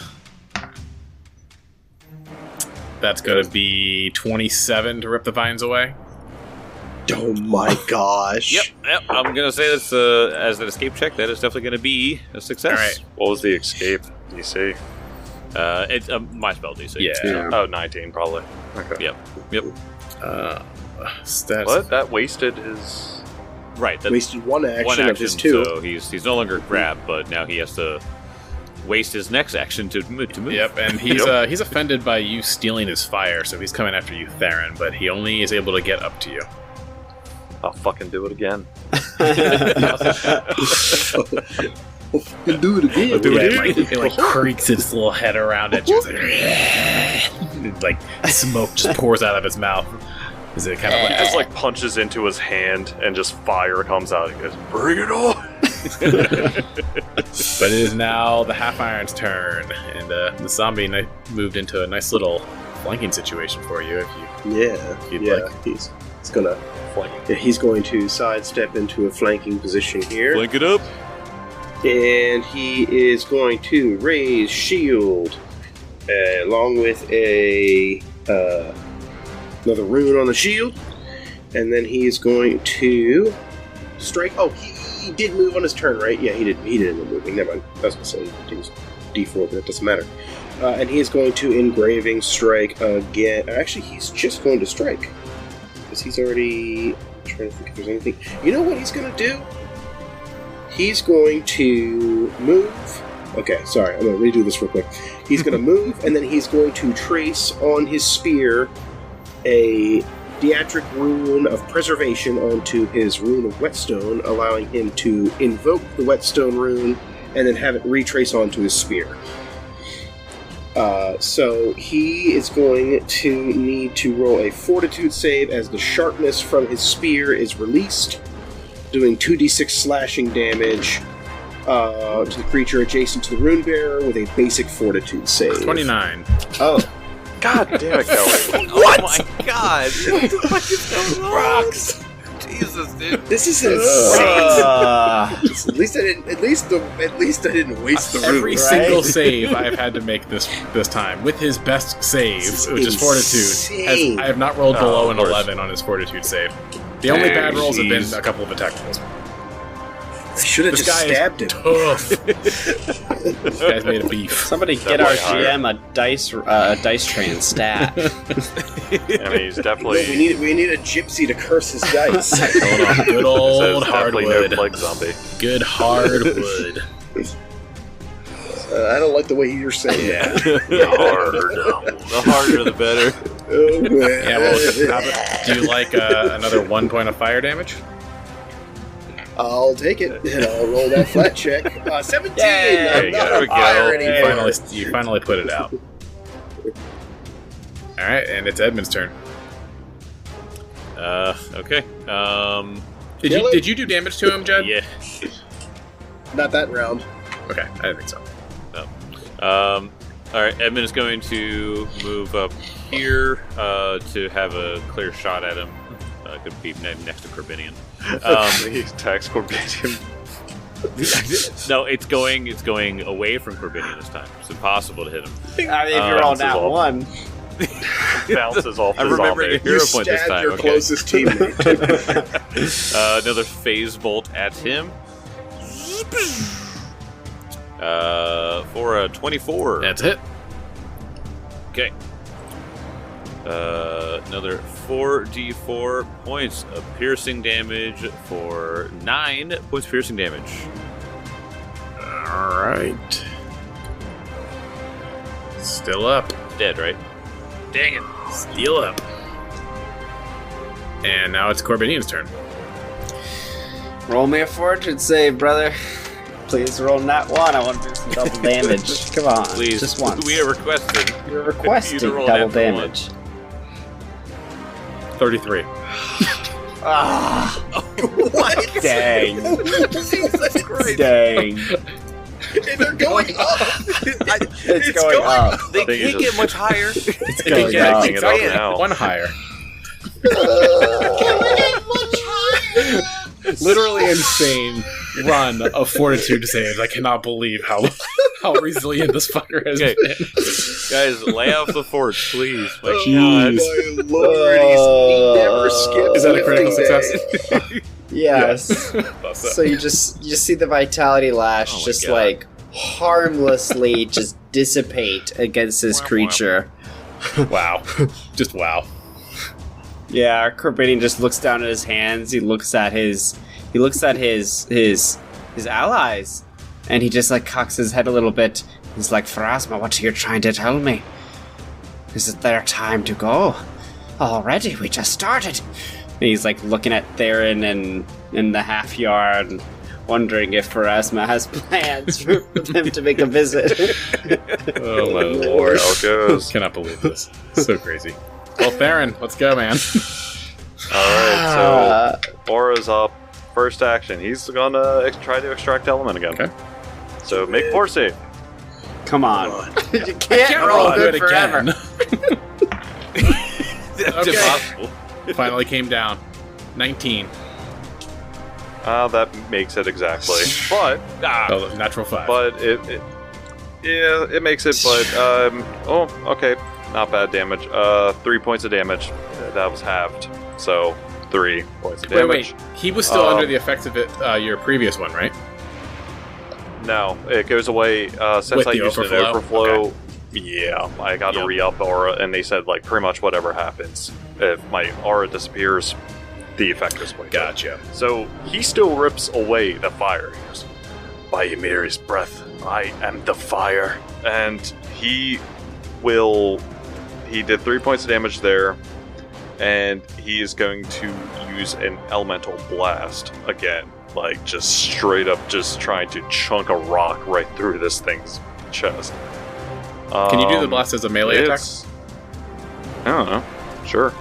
Speaker 6: That's gonna be 27 to rip the vines away.
Speaker 5: Oh my gosh!
Speaker 3: Yep. I'm gonna say that's as an escape check. That is definitely gonna be a success.
Speaker 6: All right.
Speaker 4: What was the escape DC?
Speaker 3: It's my spell DC.
Speaker 6: Yeah.
Speaker 4: Oh, 19 probably. Okay.
Speaker 3: Yep.
Speaker 6: Stats.
Speaker 4: What? That wasted his.
Speaker 3: Right. That
Speaker 5: Wasted one action of his two.
Speaker 3: So he's no longer grabbed, but now he has to waste his next action to move.
Speaker 6: Yep, and he's offended by you stealing his fire, so he's coming after you, Theron. But he only is able to get up to you.
Speaker 4: I'll fucking do it again.
Speaker 5: Do it again.
Speaker 6: It creaks its little head around at you. It's like smoke just pours out of its mouth. Is it kind of
Speaker 4: He just punches into his hand and just fire comes out. He goes, "Bring it on!"
Speaker 6: But it is now the Half Iron's turn, and the zombie moved into a nice little flanking situation for you. If you'd like.
Speaker 5: He's gonna flank. Yeah, he's going to sidestep into a flanking position here.
Speaker 3: Flank it up.
Speaker 5: And he is going to raise shield, along with another rune on the shield, and then he is going to strike. Oh, he did move on his turn, right? Yeah, he did. He did end up moving. Never mind. I was going to say he was D4, but it doesn't matter. And he is going to engraving strike again. Actually, he's just going to strike because he's already. I'm trying to think if there's anything. You know what he's going to do? He's going to move. Okay, sorry, I'm going to redo this real quick. He's going to move, and then he's going to trace on his spear a Diatric rune of preservation onto his rune of whetstone, allowing him to invoke the whetstone rune and then have it retrace onto his spear. So he is going to need to roll a fortitude save as the sharpness from his spear is released, doing 2d6 slashing damage to the creature adjacent to the rune bearer with a basic fortitude save.
Speaker 6: 29.
Speaker 5: Oh.
Speaker 4: God damn it, Kelly.
Speaker 3: What? Oh my god. What the fuck is going on? Rocks. Jesus, dude.
Speaker 5: This is insane. At least I didn't waste the rune.
Speaker 6: Every single save I've had to make this time with his best save, which is fortitude. I have not rolled below an 11 on his fortitude save. The only bad rolls have been a couple of attack rolls.
Speaker 5: I should have just stabbed him.
Speaker 6: Tough. This guy's made of beef.
Speaker 2: Somebody get our GM a dice tray and stat.
Speaker 4: I mean, he's definitely.
Speaker 5: We need a gypsy to curse his dice.
Speaker 6: Hold on. Good old
Speaker 4: hardwood.
Speaker 6: hardwood.
Speaker 4: No plague zombie.
Speaker 6: Good hardwood.
Speaker 5: I don't like the way you're saying that.
Speaker 3: The harder the better.
Speaker 5: Oh, man.
Speaker 6: Yeah, well, do you like another 1 point of fire damage?
Speaker 5: I'll take it, and I'll roll that flat check. 17!
Speaker 6: There you
Speaker 5: I'm
Speaker 6: go.
Speaker 5: not fire anymore.
Speaker 6: You finally put it out. Alright, and it's Edmund's turn.
Speaker 3: Okay.
Speaker 6: Did you do damage to him, Jed?
Speaker 3: Yeah.
Speaker 5: Not that round.
Speaker 6: Okay, I didn't think so.
Speaker 3: Alright, Edmund is going to move up here to have a clear shot at him. Could be next to Corbinian.
Speaker 4: He attacks Corbinian.
Speaker 3: No, it's going away from Corbinian this time. It's impossible to hit him.
Speaker 2: I mean, if you're on that one.
Speaker 4: Bounces off the
Speaker 3: I'm remembering a
Speaker 4: zombie.
Speaker 3: hero point this time.
Speaker 5: Your
Speaker 3: Okay.
Speaker 5: closest teammate.
Speaker 3: Another phase bolt at him. For a 24.
Speaker 6: That's it.
Speaker 3: Okay. Another 4d4 points of piercing damage for 9 points of piercing damage.
Speaker 6: Alright. Still up.
Speaker 3: Dead, right?
Speaker 6: Dang it. Still up. And now it's Corbinian's turn.
Speaker 2: Roll me a fortune save, brother. Please roll not one. I want to do some double damage. Come on.
Speaker 3: Please.
Speaker 2: Just once.
Speaker 3: We are requesting.
Speaker 2: You're requesting
Speaker 3: you to roll
Speaker 2: double
Speaker 3: an
Speaker 2: damage.
Speaker 6: 33.
Speaker 2: Ah.
Speaker 5: What?
Speaker 2: Dang.
Speaker 5: Jesus Christ.
Speaker 2: Dang.
Speaker 5: And they're going up.
Speaker 2: It's going up.
Speaker 3: They
Speaker 4: think
Speaker 3: can't
Speaker 4: it's
Speaker 3: get much higher.
Speaker 2: It's
Speaker 4: He's
Speaker 2: going up.
Speaker 4: making it up now.
Speaker 6: One higher. Literally insane run of fortitude saves. I cannot believe how resilient this fucker has
Speaker 3: Okay.
Speaker 6: been.
Speaker 3: Guys, lay off the forts, please. My
Speaker 5: Oh
Speaker 3: God.
Speaker 5: my lord, he never skips.
Speaker 6: Is that a critical
Speaker 5: lifting
Speaker 6: success?
Speaker 2: Yes.
Speaker 6: Thought so.
Speaker 2: So you just see the vitality lash
Speaker 3: Oh my
Speaker 2: just
Speaker 3: God.
Speaker 2: like harmlessly just dissipate against this creature.
Speaker 6: Wow. Just wow.
Speaker 2: Yeah, Corbinian just looks down at his hands. He looks at his allies, and he just like cocks his head a little bit. He's like, Pharasma, what are you trying to tell me? Is it their time to go? Already, we just started. And he's like looking at Theron and in the half yard, wondering if Pharasma has plans for them to make a visit.
Speaker 6: Oh my lord.
Speaker 4: How it goes.
Speaker 6: Cannot believe this. So crazy. Well, Theron, let's go, man.
Speaker 4: Alright, so Aura's up. First action. He's gonna try to extract element again.
Speaker 6: Okay.
Speaker 4: So make force save.
Speaker 2: Come on. You can't roll good forever.
Speaker 3: That's
Speaker 6: Okay.
Speaker 3: impossible.
Speaker 6: Finally came down. 19.
Speaker 4: That makes it exactly. But
Speaker 6: Oh, natural 5.
Speaker 4: it makes it. But okay, not bad damage. 3 points of damage. That was halved. So 3 points of damage.
Speaker 6: Wait. He was still under the effects of it. Your previous one, right?
Speaker 4: No, it goes away since
Speaker 6: With
Speaker 4: I
Speaker 6: the
Speaker 4: used an
Speaker 6: overflow?
Speaker 4: overflow.
Speaker 6: Okay.
Speaker 4: Yeah, I got to
Speaker 3: Yep.
Speaker 4: re-up aura, and they said like pretty much whatever happens, if my aura disappears, the effect is way.
Speaker 6: Gotcha.
Speaker 4: So he still rips away the fire. He goes, by Ymiri's breath, I am the fire, and he did 3 points of damage there, and he is going to use an elemental blast again, like just straight up, just trying to chunk a rock right through this thing's chest.
Speaker 6: Can you do the blast as a melee attack?
Speaker 4: it's- I don't know. Sure.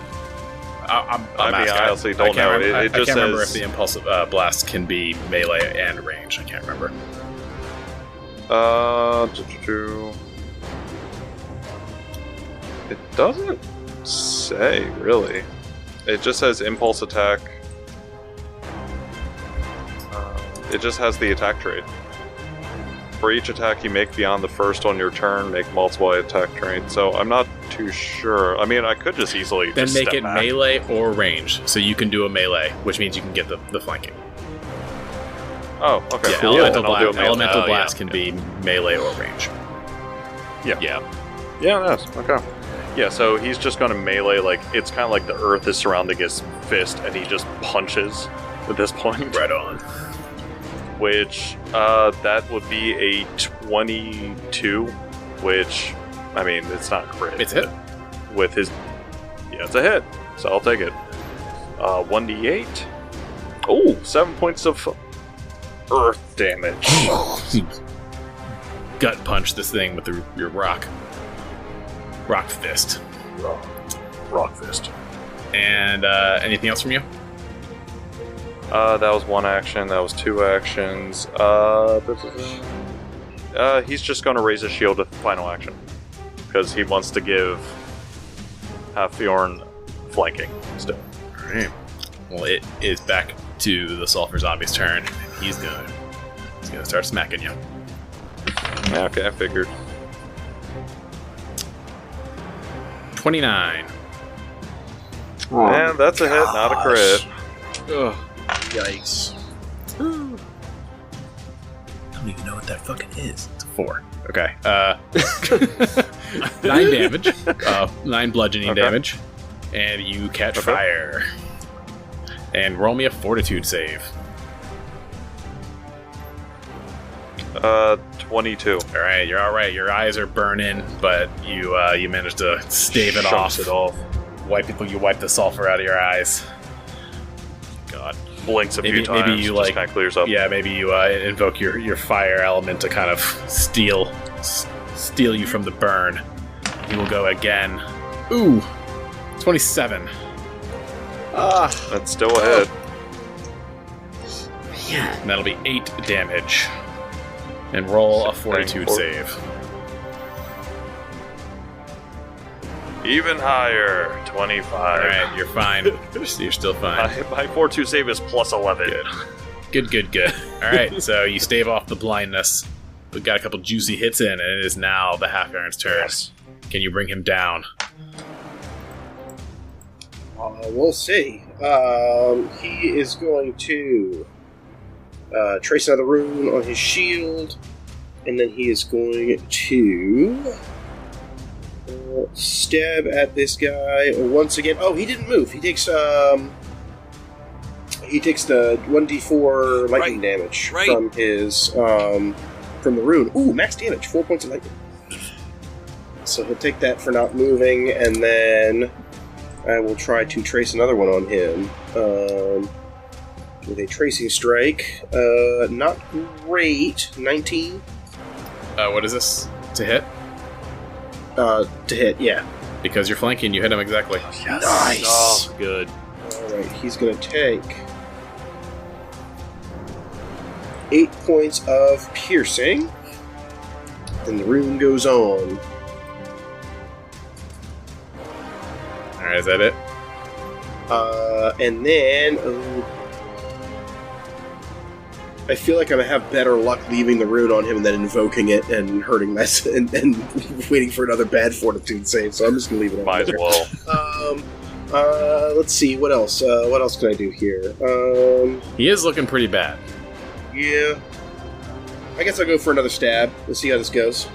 Speaker 6: I'm
Speaker 4: I mean,
Speaker 6: asking.
Speaker 4: I honestly don't know.
Speaker 6: Remember,
Speaker 4: It
Speaker 6: I
Speaker 4: just
Speaker 6: can't remember if
Speaker 4: says-
Speaker 6: the impulsive blast can be melee and range. I can't remember.
Speaker 4: It doesn't say, really. It just says impulse attack. It just has the attack trait. For each attack you make beyond the first on your turn, make multiple attack trait. So I'm not too sure. I mean, I could just easily
Speaker 6: Then
Speaker 4: just
Speaker 6: make
Speaker 4: step
Speaker 6: it
Speaker 4: back.
Speaker 6: melee or range, so you can do a melee, which means you can get the flanking.
Speaker 4: Oh, okay.
Speaker 6: Yeah,
Speaker 4: cool.
Speaker 6: elemental,
Speaker 4: then I'll do a melee.
Speaker 6: elemental
Speaker 3: Oh,
Speaker 6: blast
Speaker 3: yeah.
Speaker 6: can be melee or range.
Speaker 3: Yeah.
Speaker 4: Yeah, that's okay. Yeah, so he's just going to melee, like, it's kind of like the earth is surrounding his fist, and he just punches at this point.
Speaker 6: Right on.
Speaker 4: Which, that would be a 22, which, I mean, it's not crit.
Speaker 6: It's a hit.
Speaker 4: With his, yeah, it's a hit, so I'll take it. 1d8. Oh, 7 points of earth damage.
Speaker 6: Gut punch this thing with your rock fist.
Speaker 4: Rock fist.
Speaker 6: And anything else from you?
Speaker 4: That was one action. That was 2 actions. He's just going to raise his shield with final action because he wants to give Halfjorn flanking still.
Speaker 6: All right. Well, it is back to the Sulfur Zombie's turn. He's gonna start smacking you.
Speaker 4: Yeah, okay, I figured.
Speaker 6: 29.
Speaker 2: Oh,
Speaker 4: And that's a hit, not a crit.
Speaker 6: Ugh.
Speaker 5: Yikes.
Speaker 6: I don't even know what that fucking is. It's a
Speaker 1: 4. Okay. 9 damage. 9 bludgeoning damage. And you catch fire. And roll me a fortitude save.
Speaker 4: 22.
Speaker 1: All right, you're all right. Your eyes are burning, but you managed to stave it off. You wipe the sulfur out of your eyes.
Speaker 4: God, blinks a few times. Maybe you just kind of clears up.
Speaker 1: Yeah, maybe you invoke your fire element to kind of steal you from the burn. He will go again. Ooh, 27.
Speaker 4: That's still ahead.
Speaker 2: Yeah,
Speaker 1: and that'll be 8 damage. And roll a fortitude save.
Speaker 4: Even higher, 25.
Speaker 1: Alright, you're fine. You're still fine.
Speaker 4: My fortitude save is plus 11.
Speaker 1: Good. Alright, so you stave off the blindness. We've got a couple juicy hits in, and it is now the Half-Baron's turn. Yes. Can you bring him down?
Speaker 5: We'll see. He is going to trace another rune on his shield, and then he is going to stab at this guy once again. Oh, he didn't move. He takes the 1d4 lightning damage from his from the rune. Ooh, max damage, 4 points of lightning. So he'll take that for not moving, and then I will try to trace another one on him. With a tracing strike. Not great. 19.
Speaker 1: What is this? To hit?
Speaker 5: To hit, yeah.
Speaker 1: Because you're flanking, you hit him exactly.
Speaker 5: Yes. Nice!
Speaker 3: Oh, good.
Speaker 5: Alright, he's going to take 8 points of piercing. Then the rune goes on.
Speaker 1: Alright, is that it?
Speaker 5: And then... I feel like I'm going to have better luck leaving the rune on him than invoking it and hurting myself and waiting for another bad fortitude save, so I'm just going to leave it on
Speaker 4: Might
Speaker 5: there.
Speaker 4: as
Speaker 5: well. Let's see, what else? What else can I do here?
Speaker 1: He is looking pretty bad.
Speaker 5: Yeah. I guess I'll go for another stab. Let's see how this goes.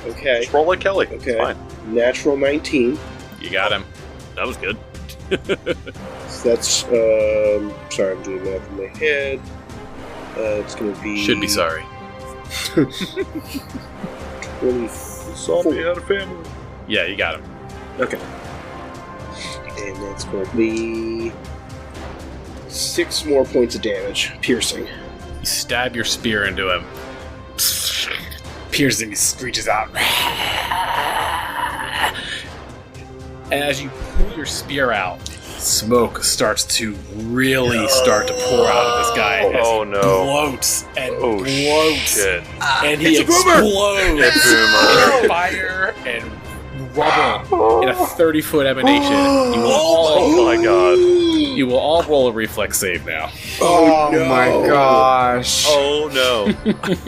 Speaker 5: Okay.
Speaker 4: Just roll like Kelly.
Speaker 5: Okay.
Speaker 4: Fine.
Speaker 5: Natural 19.
Speaker 1: You got him.
Speaker 3: That was good.
Speaker 5: So that's, sorry, I'm doing that in my head. It's going to be...
Speaker 1: Should be sorry.
Speaker 5: 24.
Speaker 4: Had a family.
Speaker 1: Yeah, you got him.
Speaker 5: Okay. And that's going to be 6 more points of damage, piercing.
Speaker 1: You stab your spear into him. Piercing, he screeches out. And as you pull your spear out, smoke starts to really start to pour out of this guy.
Speaker 4: Oh no!
Speaker 1: Bloats and bloats,
Speaker 4: shit.
Speaker 1: And he explodes in fire and rubble in a 30-foot emanation.
Speaker 4: Oh my god!
Speaker 1: You will all roll a reflex save now.
Speaker 2: Oh no. My gosh!
Speaker 4: Oh no!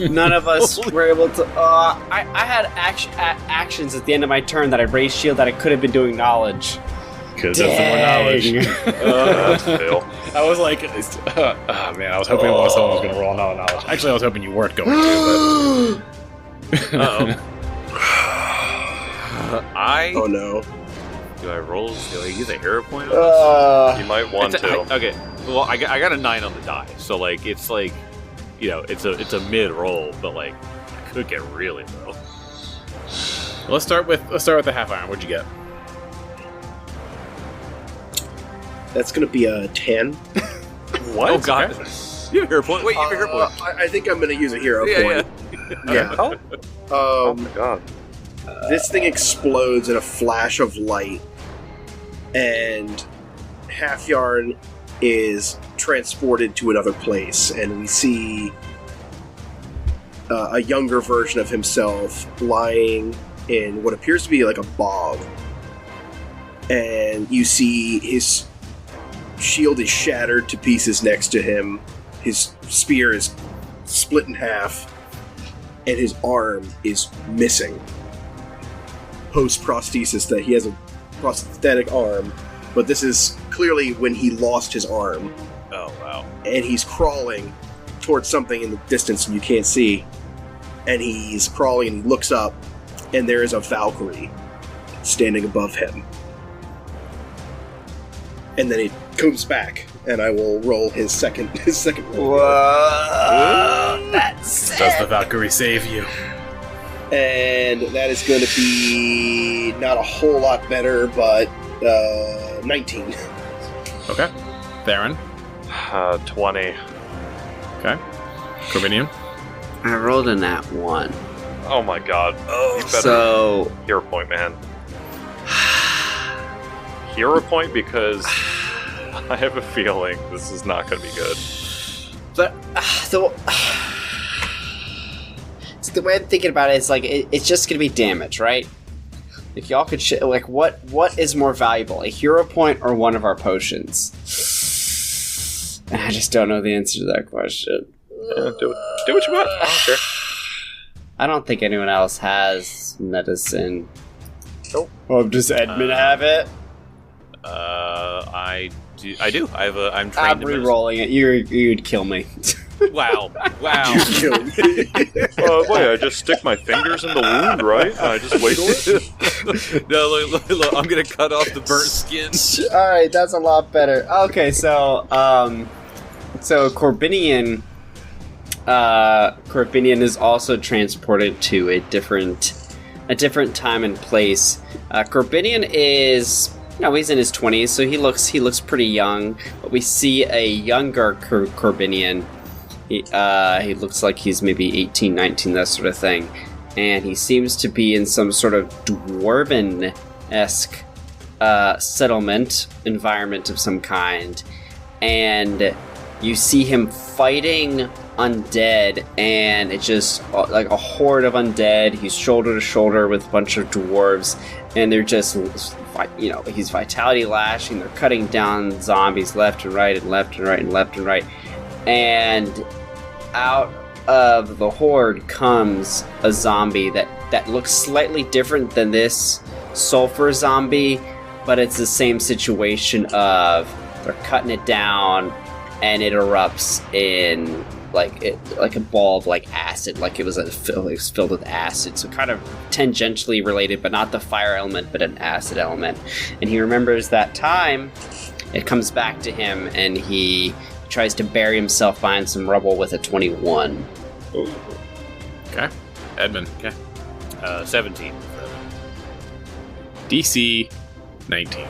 Speaker 2: None of us were able to. I had actions at the end of my turn that I raised shield that I could have been doing knowledge.
Speaker 1: Because that's more knowledge.
Speaker 4: That's fail.
Speaker 1: I was like, man, I was hoping someone was going to roll another knowledge. Actually, I was hoping you weren't going to, but...
Speaker 5: Oh no.
Speaker 3: Do I roll? Do I use a hero point on this?
Speaker 4: You might want to.
Speaker 3: Okay. Well, I got a 9 on the die, so like it's like, you know, it's a mid roll, but like I could get really low.
Speaker 1: Let's start with the half iron. What'd you get?
Speaker 5: That's going to be a 10.
Speaker 3: What? Oh god. Okay. You have a hero point? Wait, you have a hero point.
Speaker 5: I think I'm going to use a hero point. Yeah.
Speaker 4: Oh my god.
Speaker 5: This thing explodes in a flash of light, and Half Yarn is transported to another place, and we see a younger version of himself lying in what appears to be like a bog. And you see his shield is shattered to pieces next to him, his spear is split in half, and his arm is missing. Post-prosthesis, that he has a prosthetic arm, but this is clearly when he lost his arm.
Speaker 3: Oh, wow.
Speaker 5: And he's crawling towards something in the distance you can't see, and he's crawling and he looks up, and there is a Valkyrie standing above him. And then he comes back, and I will roll his second roll.
Speaker 2: Whoa, that's
Speaker 6: Does the Valkyrie save you?
Speaker 5: And that is going to be not a whole lot better, but 19.
Speaker 6: Okay. Theron.
Speaker 4: 20.
Speaker 6: Okay. Corbinian.
Speaker 2: I rolled a nat 1.
Speaker 4: Oh my god. You better
Speaker 2: So
Speaker 4: hero point, man. Hero point, because I have a feeling this is not going to be good.
Speaker 2: but the way I'm thinking about it is like it's just gonna be damage, right? Like y'all could like what is more valuable, a hero point or one of our potions? I just don't know the answer to that question.
Speaker 4: Yeah, do what you want. I don't care.
Speaker 2: I don't think anyone else has medicine.
Speaker 4: Nope.
Speaker 2: Oh, does Edmund have it?
Speaker 3: I do. I'm trained.
Speaker 2: I'm
Speaker 3: in
Speaker 2: re-rolling it. You'd kill me.
Speaker 3: medicine. Wow.
Speaker 5: Kill me.
Speaker 4: Wait, I just stick my fingers in the wound, right? I just wiggle it?
Speaker 3: No, look, I'm gonna cut off the burnt skin.
Speaker 2: All right, that's a lot better. Okay, so Corbinian is also transported to a different time and place. Corbinian is, he's in his 20s, so he looks pretty young. But we see a younger Corbinian. He looks like he's maybe 18, 19, that sort of thing. And he seems to be in some sort of dwarven-esque settlement environment of some kind. And you see him fighting undead, and it's just like a horde of undead. He's shoulder to shoulder with a bunch of dwarves, and they're just, he's vitality lashing. They're cutting down zombies left and right and left and right and left and right. And out of the horde comes a zombie that looks slightly different than this sulfur zombie, but it's the same situation of they're cutting it down and it erupts in like a ball of like acid, like it was filled with acid. So kind of tangentially related, but not the fire element, but an acid element. And he remembers that time. It comes back to him, and he tries to bury himself behind some rubble with a 21.
Speaker 6: Ooh. Okay. Edmund. Okay.
Speaker 3: 17.
Speaker 6: DC 19.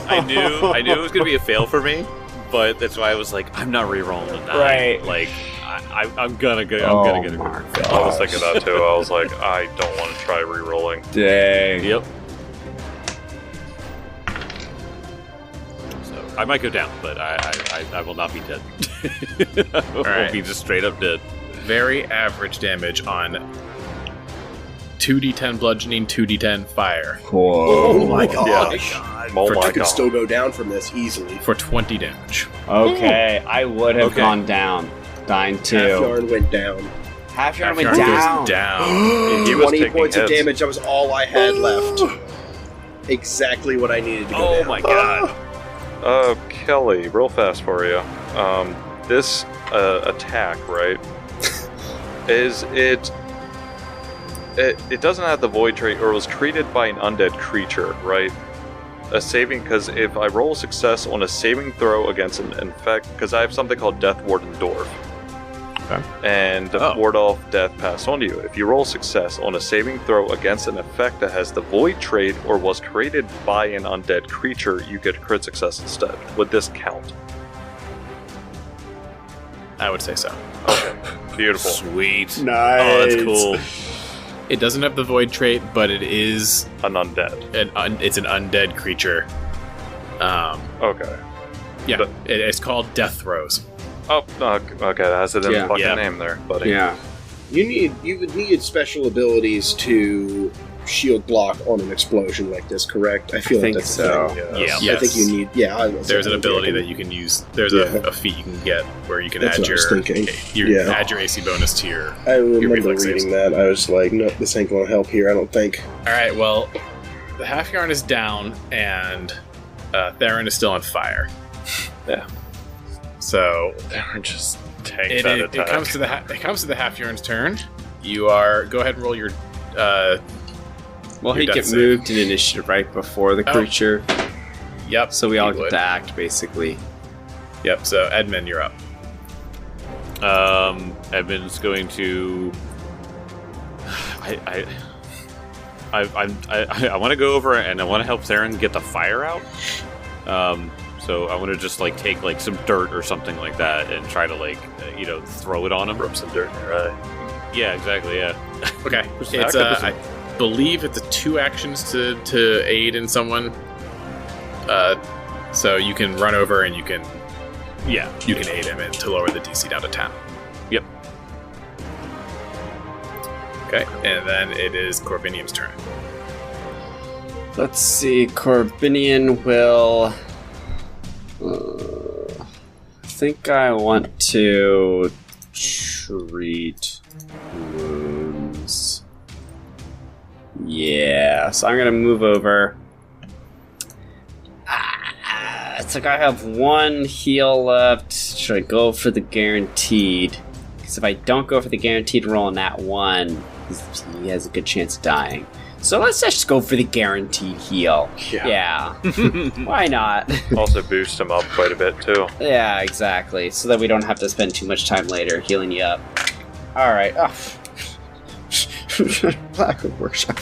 Speaker 3: I knew it was gonna be a fail for me, but that's why I was like, I'm not re-rolling the 9.
Speaker 2: Right.
Speaker 3: Like, I'm gonna get a good fail.
Speaker 4: I was thinking that too. I was like, I don't want to try re-rolling.
Speaker 2: Dang.
Speaker 3: Yep. So I might go down, but I will not be dead. I will be just straight up dead.
Speaker 6: Very average damage on 2d10 bludgeoning, 2d10 fire.
Speaker 2: Whoa.
Speaker 5: Oh my god.
Speaker 4: Yeah. Oh my
Speaker 5: I could
Speaker 4: god.
Speaker 5: still go down from this easily.
Speaker 6: For 20 damage.
Speaker 2: Okay, I would have gone down. Dying too.
Speaker 5: Half Yarn went down.
Speaker 2: Half Yarn
Speaker 6: Half
Speaker 2: went
Speaker 6: Yarn
Speaker 2: down.
Speaker 6: goes down.
Speaker 4: He was
Speaker 5: 20
Speaker 4: taking
Speaker 5: points of
Speaker 4: hits.
Speaker 5: damage. That was all I had left. Exactly what I needed to go
Speaker 3: Oh
Speaker 5: down.
Speaker 3: my god.
Speaker 4: Kelly, real fast for you. This attack, right? Is it doesn't have the void trait, or was created by an undead creature, right? A saving, because if I roll success on a saving throw against an infect, because I have something called Death Warden Dwarf.
Speaker 6: Okay.
Speaker 4: And ward off death passed on to you. If you roll success on a saving throw against an effect that has the void trait or was created by an undead creature, you get crit success instead. Would this count?
Speaker 6: I would say so.
Speaker 4: Okay, beautiful.
Speaker 3: Sweet.
Speaker 2: Nice.
Speaker 3: Oh, that's cool.
Speaker 6: It doesn't have the void trait, but it is
Speaker 4: An undead.
Speaker 6: it's an undead creature.
Speaker 4: Okay.
Speaker 6: Yeah,
Speaker 4: But-
Speaker 6: it's called Death Throes.
Speaker 4: Oh, okay, that has it in the fucking
Speaker 6: Yeah.
Speaker 4: name there, buddy.
Speaker 2: Yeah.
Speaker 5: You would need special abilities to shield block on an explosion like this, correct? I feel
Speaker 2: I think
Speaker 5: like that's
Speaker 2: so.
Speaker 5: the thing.
Speaker 3: Yeah.
Speaker 6: Yes.
Speaker 5: I think you need. Yeah,
Speaker 6: There's an ability that you can use. There's a feat you can get where you can
Speaker 5: That's
Speaker 6: add
Speaker 5: what I was thinking.
Speaker 6: your
Speaker 5: Yeah.
Speaker 6: add your AC bonus to your.
Speaker 5: I remember
Speaker 6: reflex
Speaker 5: reading
Speaker 6: saves.
Speaker 5: that. I was like, no, this ain't going to help here. I don't think.
Speaker 6: All right. Well, the half yarn is down, and Theron is still on fire.
Speaker 4: Yeah.
Speaker 1: So
Speaker 4: they're just tanks that attack.
Speaker 1: It comes to the Halfjorn's turn. You are go ahead and roll your.
Speaker 2: Well, he get moved in initiative right before the creature.
Speaker 1: Yep.
Speaker 2: So we all get to act, basically.
Speaker 1: Yep. So Edmund, you're up.
Speaker 3: Edmund's going to. I want to go over and I want to help Theron get the fire out. So I want to just like take like some dirt or something like that and try to like throw it on him.
Speaker 4: Rub some dirt in your eye.
Speaker 3: Yeah, exactly. Yeah.
Speaker 1: Okay. It's I believe it's 2 actions to aid in someone. So you can run over and you can aid him and to lower the DC down to 10.
Speaker 3: Yep.
Speaker 1: Okay, and then it is Corbinian's turn.
Speaker 2: Let's see. Corbinian will. I think I want to treat wounds. Yeah, so I'm gonna move over. It's like I have 1 heal left. Should I go for the guaranteed? Because if I don't go for the guaranteed roll on that 1, he has a good chance of dying. So let's just go for the guaranteed heal. Yeah. Why not?
Speaker 4: Also boost him up quite a bit, too.
Speaker 2: Yeah, exactly. So that we don't have to spend too much time later healing you up. Alright. Blackwood Workshop.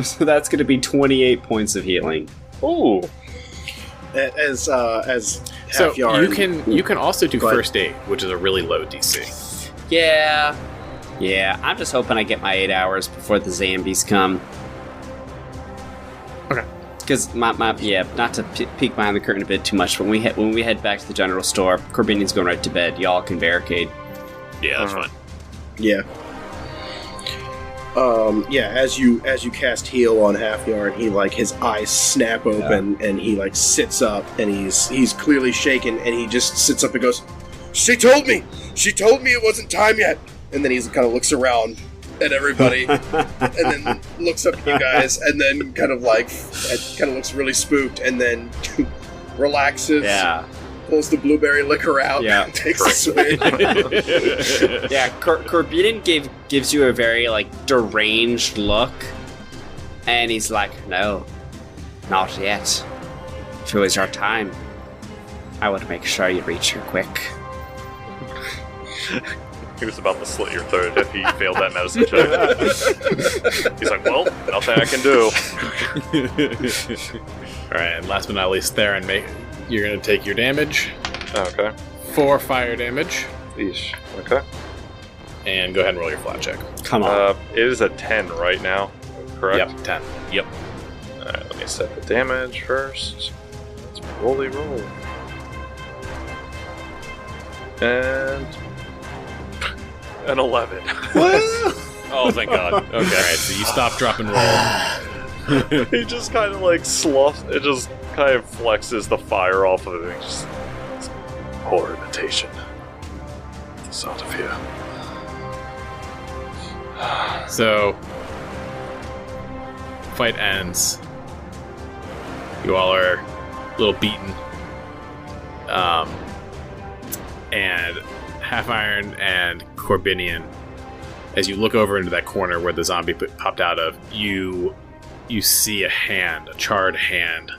Speaker 2: So that's going to be 28 points of healing.
Speaker 4: Ooh.
Speaker 5: As
Speaker 1: so you can also do first aid, which is a really low DC.
Speaker 2: Yeah, I'm just hoping I get my 8 hours before the zombies come.
Speaker 1: Okay.
Speaker 2: Because not to peek behind the curtain a bit too much, but when we head back to the general store, Corbinian's going right to bed. Y'all can barricade.
Speaker 3: Yeah, that's fine.
Speaker 5: Yeah. As you cast heal on Halfyard, he his eyes snap open and he sits up and he's clearly shaken and he just sits up and goes, She told me it wasn't time yet. And then he kind of looks around at everybody and then looks up at you guys and then kind of looks really spooked and then relaxes.
Speaker 2: Yeah.
Speaker 5: Pulls the blueberry liquor out and takes a swig.
Speaker 2: Yeah, Corbinian gives you a very deranged look, and he's like, "No, not yet. If it was your time, I would make sure you reach her quick."
Speaker 4: He was about to slit your throat if he failed that medicine check. He's like, well, nothing I can do.
Speaker 1: Alright, and last but not least, Theron, you're going to take your damage.
Speaker 4: Okay.
Speaker 1: 4 fire damage.
Speaker 4: Eesh. Okay.
Speaker 1: And go ahead and roll your flat check.
Speaker 2: Come on.
Speaker 4: It is a 10 right now, correct?
Speaker 1: Yep, 10.
Speaker 3: Yep.
Speaker 4: Alright, let me set the damage first. Let's roll. And an 11.
Speaker 2: What?
Speaker 3: Oh, thank God. Okay.
Speaker 1: Alright, so you stop, drop, and roll.
Speaker 4: He just kind of sloughs. It just kind of flexes the fire off of it. Just poor imitation. The salt of you.
Speaker 1: So, fight ends. You all are a little beaten. And Half Iron and Corbinian, as you look over into that corner where the zombie popped out of, you see a charred hand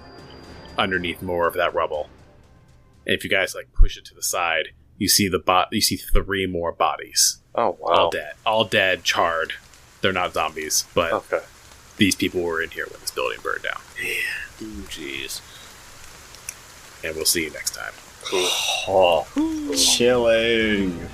Speaker 1: underneath more of that rubble. And if you guys push it to the side, you see you see 3 more bodies.
Speaker 4: Oh wow!
Speaker 1: All dead, charred. They're not zombies, but these people were in here when this building burned down.
Speaker 3: Yeah. Ooh, jeez.
Speaker 1: And we'll see you next time.
Speaker 2: Cool. Chilling.